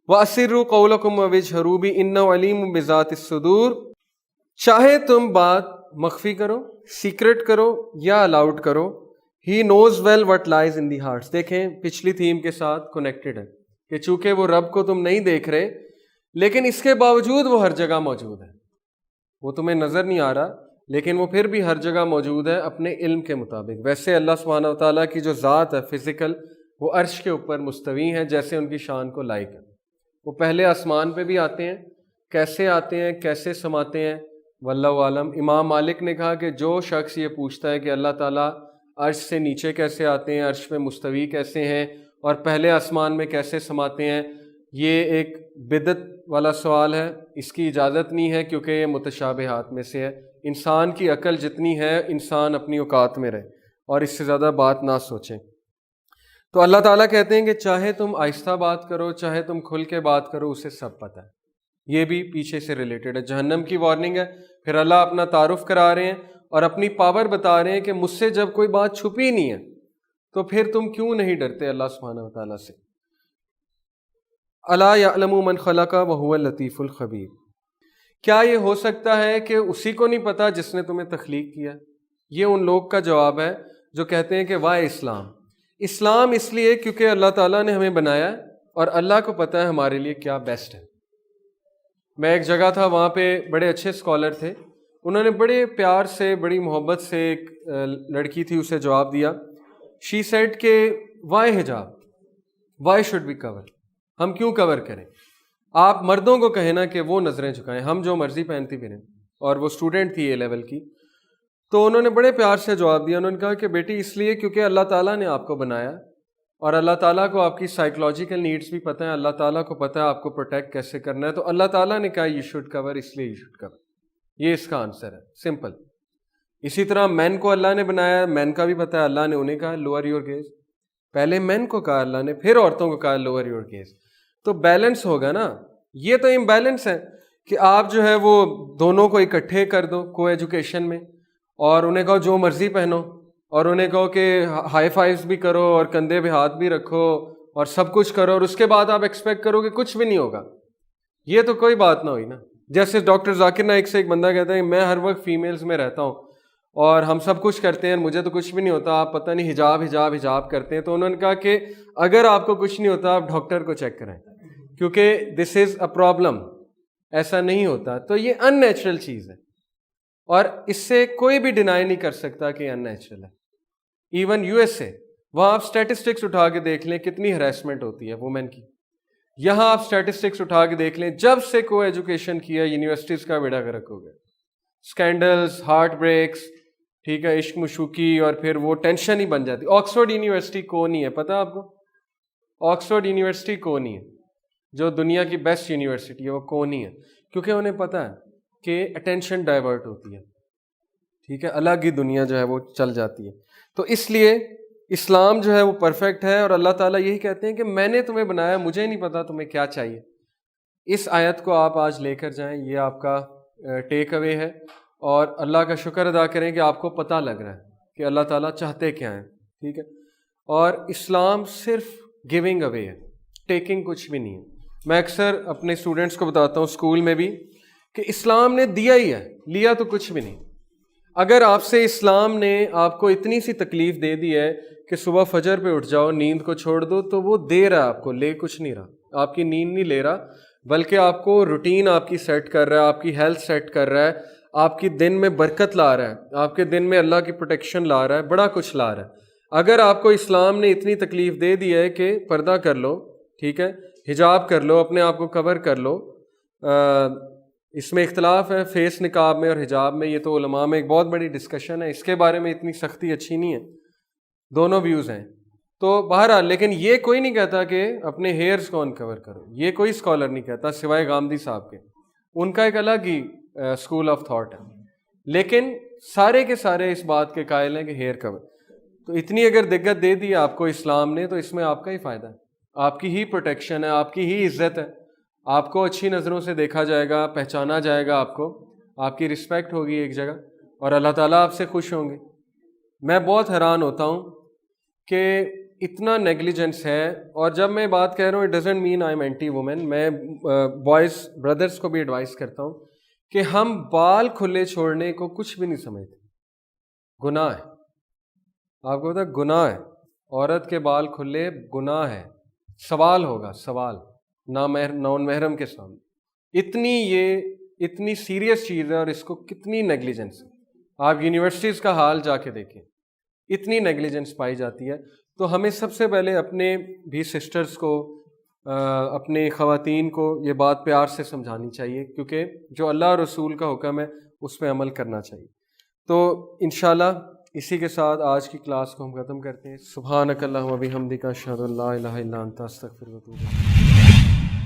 وَأَسِرُّوا قَوْلَكُمْ وَاجْهَرُوا بِهِ إِنَّهُ عَلِيمٌ بِذَاتِ الصُّدُورِ. چاہے تم بات مخفی کرو, سیکرٹ کرو یا الاؤڈ کرو, He knows well what lies in the hearts. دیکھیں پچھلی تھیم کے ساتھ کنیکٹڈ ہے کہ چونکہ وہ رب کو تم نہیں دیکھ رہے, لیکن اس کے باوجود وہ ہر جگہ موجود ہے. وہ تمہیں نظر نہیں آ رہا, لیکن وہ پھر بھی ہر جگہ موجود ہے اپنے علم کے مطابق. ویسے اللہ سبحانہ وتعالیٰ کی جو ذات ہے فزیکل، وہ عرش کے اوپر مستوی ہیں جیسے ان کی شان کو لائق ہے. وہ پہلے آسمان پہ بھی آتے ہیں، کیسے آتے ہیں، کیسے سماتے ہیں، واللہ عالم. امام مالک نے کہا کہ جو شخص یہ پوچھتا ہے کہ اللہ تعالیٰ عرش سے نیچے کیسے آتے ہیں، عرش پہ مستوی کیسے ہیں اور پہلے آسمان میں کیسے سماتے ہیں، یہ ایک بدعت والا سوال ہے. اس کی اجازت نہیں ہے کیونکہ یہ متشابہات میں سے ہے. انسان کی عقل جتنی ہے انسان اپنی اوقات میں رہے اور اس سے زیادہ بات نہ سوچیں. تو اللہ تعالیٰ کہتے ہیں کہ چاہے تم آہستہ بات کرو، چاہے تم کھل کے بات کرو، اسے سب پتہ ہے. یہ بھی پیچھے سے ریلیٹڈ ہے. جہنم کی وارننگ ہے، پھر اللہ اپنا تعارف کرا رہے ہیں اور اپنی پاور بتا رہے ہیں کہ مجھ سے جب کوئی بات چھپی نہیں ہے تو پھر تم کیوں نہیں ڈرتے اللہ سبحانہ وتعالیٰ سے. الا یعلم من خلق وهو اللطیف الخبیر. کیا یہ ہو سکتا ہے کہ اسی کو نہیں پتا جس نے تمہیں تخلیق کیا؟ یہ ان لوگ کا جواب ہے جو کہتے ہیں کہ واہ اسلام. اسلام اس لیے کیونکہ اللہ تعالیٰ نے ہمیں بنایا اور اللہ کو پتہ ہے ہمارے لیے کیا بیسٹ ہے. میں ایک جگہ تھا، وہاں پہ بڑے اچھے اسکالر تھے، انہوں نے بڑے پیار سے بڑی محبت سے ایک لڑکی تھی اسے جواب دیا. شی سیڈ کہ وائی حجاب، وائی شوڈ بی کور، ہم کیوں کور کریں؟ آپ مردوں کو کہیں نا کہ وہ نظریں جھکائیں، ہم جو مرضی پہنتی پھریں. اور وہ اسٹوڈنٹ تھی اے لیول کی. تو انہوں نے بڑے پیار سے جواب دیا. انہوں نے کہا کہ بیٹی اس لیے کیونکہ اللہ تعالیٰ نے آپ کو بنایا اور اللہ تعالیٰ کو آپ کی سائیکولوجیکل نیڈس بھی پتہ ہے، اللہ تعالیٰ کو پتہ ہے آپ کو پروٹیکٹ کیسے کرنا ہے. تو اللہ تعالیٰ نے کہا یو شوڈ کور، اس لیے یو شوڈ کور. یہ اس کا آنسر ہے، سمپل. اسی طرح مین کو اللہ نے بنایا، مین کا بھی پتہ ہے، اللہ نے انہیں کہا لوور یور گیز. پہلے مین کو کہا اللہ نے، پھر عورتوں کو کہا لوور یور گیز. تو بیلنس ہوگا نا. یہ تو امبیلنس ہے کہ آپ جو ہے وہ دونوں کو اکٹھے کر دو کو ایجوکیشن میں اور انہیں کہو جو مرضی پہنو اور انہیں کہو کہ ہائی فائیوز بھی کرو اور کندھے پہ ہاتھ بھی رکھو اور سب کچھ کرو اور اس کے بعد آپ ایکسپیکٹ کرو کہ کچھ بھی نہیں ہوگا. یہ تو کوئی بات نہ ہوئی نا. جیسے ڈاکٹر ذاکر نائک سے ایک بندہ کہتا ہے کہ میں ہر وقت فیمیلز میں رہتا ہوں اور ہم سب کچھ کرتے ہیں، مجھے تو کچھ بھی نہیں ہوتا، آپ پتہ نہیں حجاب حجاب حجاب کرتے ہیں. تو انہوں نے کہا کہ اگر آپ کو کچھ نہیں ہوتا آپ ڈاکٹر کو چیک کریں کیونکہ دس از اے پرابلم. ایسا نہیں ہوتا. تو یہ ان نیچرل چیز ہے اور اس سے کوئی بھی ڈینائی نہیں کر سکتا کہ ان نیچرل ہے. ایون یو ایس اے، وہاں آپ اسٹیٹسٹکس اٹھا کے دیکھ لیں کتنی ہراسمنٹ ہوتی ہے وومن کی. یہاں آپ اسٹیٹسٹکس اٹھا کے دیکھ لیں، جب سے کو ایجوکیشن کیا یونیورسٹیز کا بیڑا گرک ہو گیا. اسکینڈلز، ہارٹ بریکس، ٹھیک ہے، عشق مشوقی، اور پھر وہ ٹینشن ہی بن جاتی. آکسفورڈ یونیورسٹی کو نہیں ہے، پتہ آپ کو؟ آکسفورڈ یونیورسٹی کو نہیں ہے، جو دنیا کی بیسٹ یونیورسٹی ہے وہ کو نہیں ہے، کیونکہ انہیں پتہ ہے کہ اٹینشن ڈائیورٹ ہوتی ہے. ٹھیک ہے، الگ ہی دنیا جو ہے وہ چل جاتی ہے. تو اس لیے اسلام جو ہے وہ پرفیکٹ ہے اور اللہ تعالیٰ یہی کہتے ہیں کہ میں نے تمہیں بنایا، مجھے نہیں پتا تمہیں کیا چاہیے. اس آیت کو آپ آج لے کر جائیں، یہ آپ کا ٹیک اوے ہے اور اللہ کا شکر ادا کریں کہ آپ کو پتہ لگ رہا ہے کہ اللہ تعالیٰ چاہتے کیا ہیں. ٹھیک ہے، اور اسلام صرف گیونگ اوے ہے، ٹیکنگ کچھ بھی نہیں ہے. میں اکثر اپنے اسٹوڈنٹس کو بتاتا ہوں اسکول میں بھی کہ اسلام نے دیا ہی ہے، لیا تو کچھ بھی نہیں. اگر آپ سے اسلام نے آپ کو اتنی سی تکلیف دے دی ہے کہ صبح فجر پہ اٹھ جاؤ، نیند کو چھوڑ دو، تو وہ دے رہا ہے آپ کو، لے کچھ نہیں رہا. آپ کی نیند نہیں لے رہا بلکہ آپ کو روٹین آپ کی سیٹ کر رہا ہے، آپ کی ہیلتھ سیٹ کر رہا ہے، آپ کی دن میں برکت لا رہا ہے، آپ کے دن میں اللہ کی پروٹیکشن لا رہا ہے، بڑا کچھ لا رہا ہے. اگر آپ کو اسلام نے اتنی تکلیف دے دی ہے کہ پردہ کر لو، ٹھیک ہے، حجاب کر لو، اپنے آپ کو کور کر لو، اس میں اختلاف ہے فیس نقاب میں اور حجاب میں، یہ تو علماء میں ایک بہت بڑی ڈسکشن ہے، اس کے بارے میں اتنی سختی اچھی نہیں ہے، دونوں ویوز ہیں. تو بہرحال لیکن یہ کوئی نہیں کہتا کہ اپنے ہیئرز کو انکور کرو، یہ کوئی اسکالر نہیں کہتا سوائے گامدی صاحب کے، ان کا ایک الگ ہی اسکول آف تھاٹ ہے. لیکن سارے کے سارے اس بات کے قائل ہیں کہ ہیئر کور. تو اتنی اگر دقت دے دی آپ کو اسلام نے تو اس میں آپ کا ہی فائدہ ہے، آپ کی ہی پروٹیکشن ہے، آپ کی ہی عزت ہے، آپ کو اچھی نظروں سے دیکھا جائے گا، پہچانا جائے گا، آپ کی رسپیکٹ ہوگی ایک جگہ اور اللہ تعالیٰ آپ سے خوش ہوں گے. میں بہت حیران ہوتا ہوں کہ اتنا نیگلیجنس ہے. اور جب میں بات کہہ رہا ہوں it doesn't mean I am anti woman, میں بوائز بردرس کو بھی ایڈوائز کرتا ہوں کہ ہم بال کھلے چھوڑنے کو کچھ بھی نہیں سمجھتے، گناہ ہے. آپ کو پتا ہے گناہ ہے، عورت کے بال کھلے گناہ ہے، سوال ہوگا، سوال نان محرم کے سامنے. اتنی سیریس چیز ہے اور اس کو کتنی نیگلیجنس ہے. آپ یونیورسٹیز کا حال جا کے دیکھیں، اتنی نیگلیجنس پائی جاتی ہے. تو ہمیں سب سے پہلے اپنے بھی سسٹرز کو، اپنے خواتین کو یہ بات پیار سے سمجھانی چاہیے، کیونکہ جو اللہ اور رسول کا حکم ہے اس پہ عمل کرنا چاہیے. تو انشاءاللہ اسی کے ساتھ آج کی کلاس کو ہم ختم کرتے ہیں. سبحانک اللہم و بحمدک، اشہد ان لا الہ الا انت، استغفرک و اتوب الیک.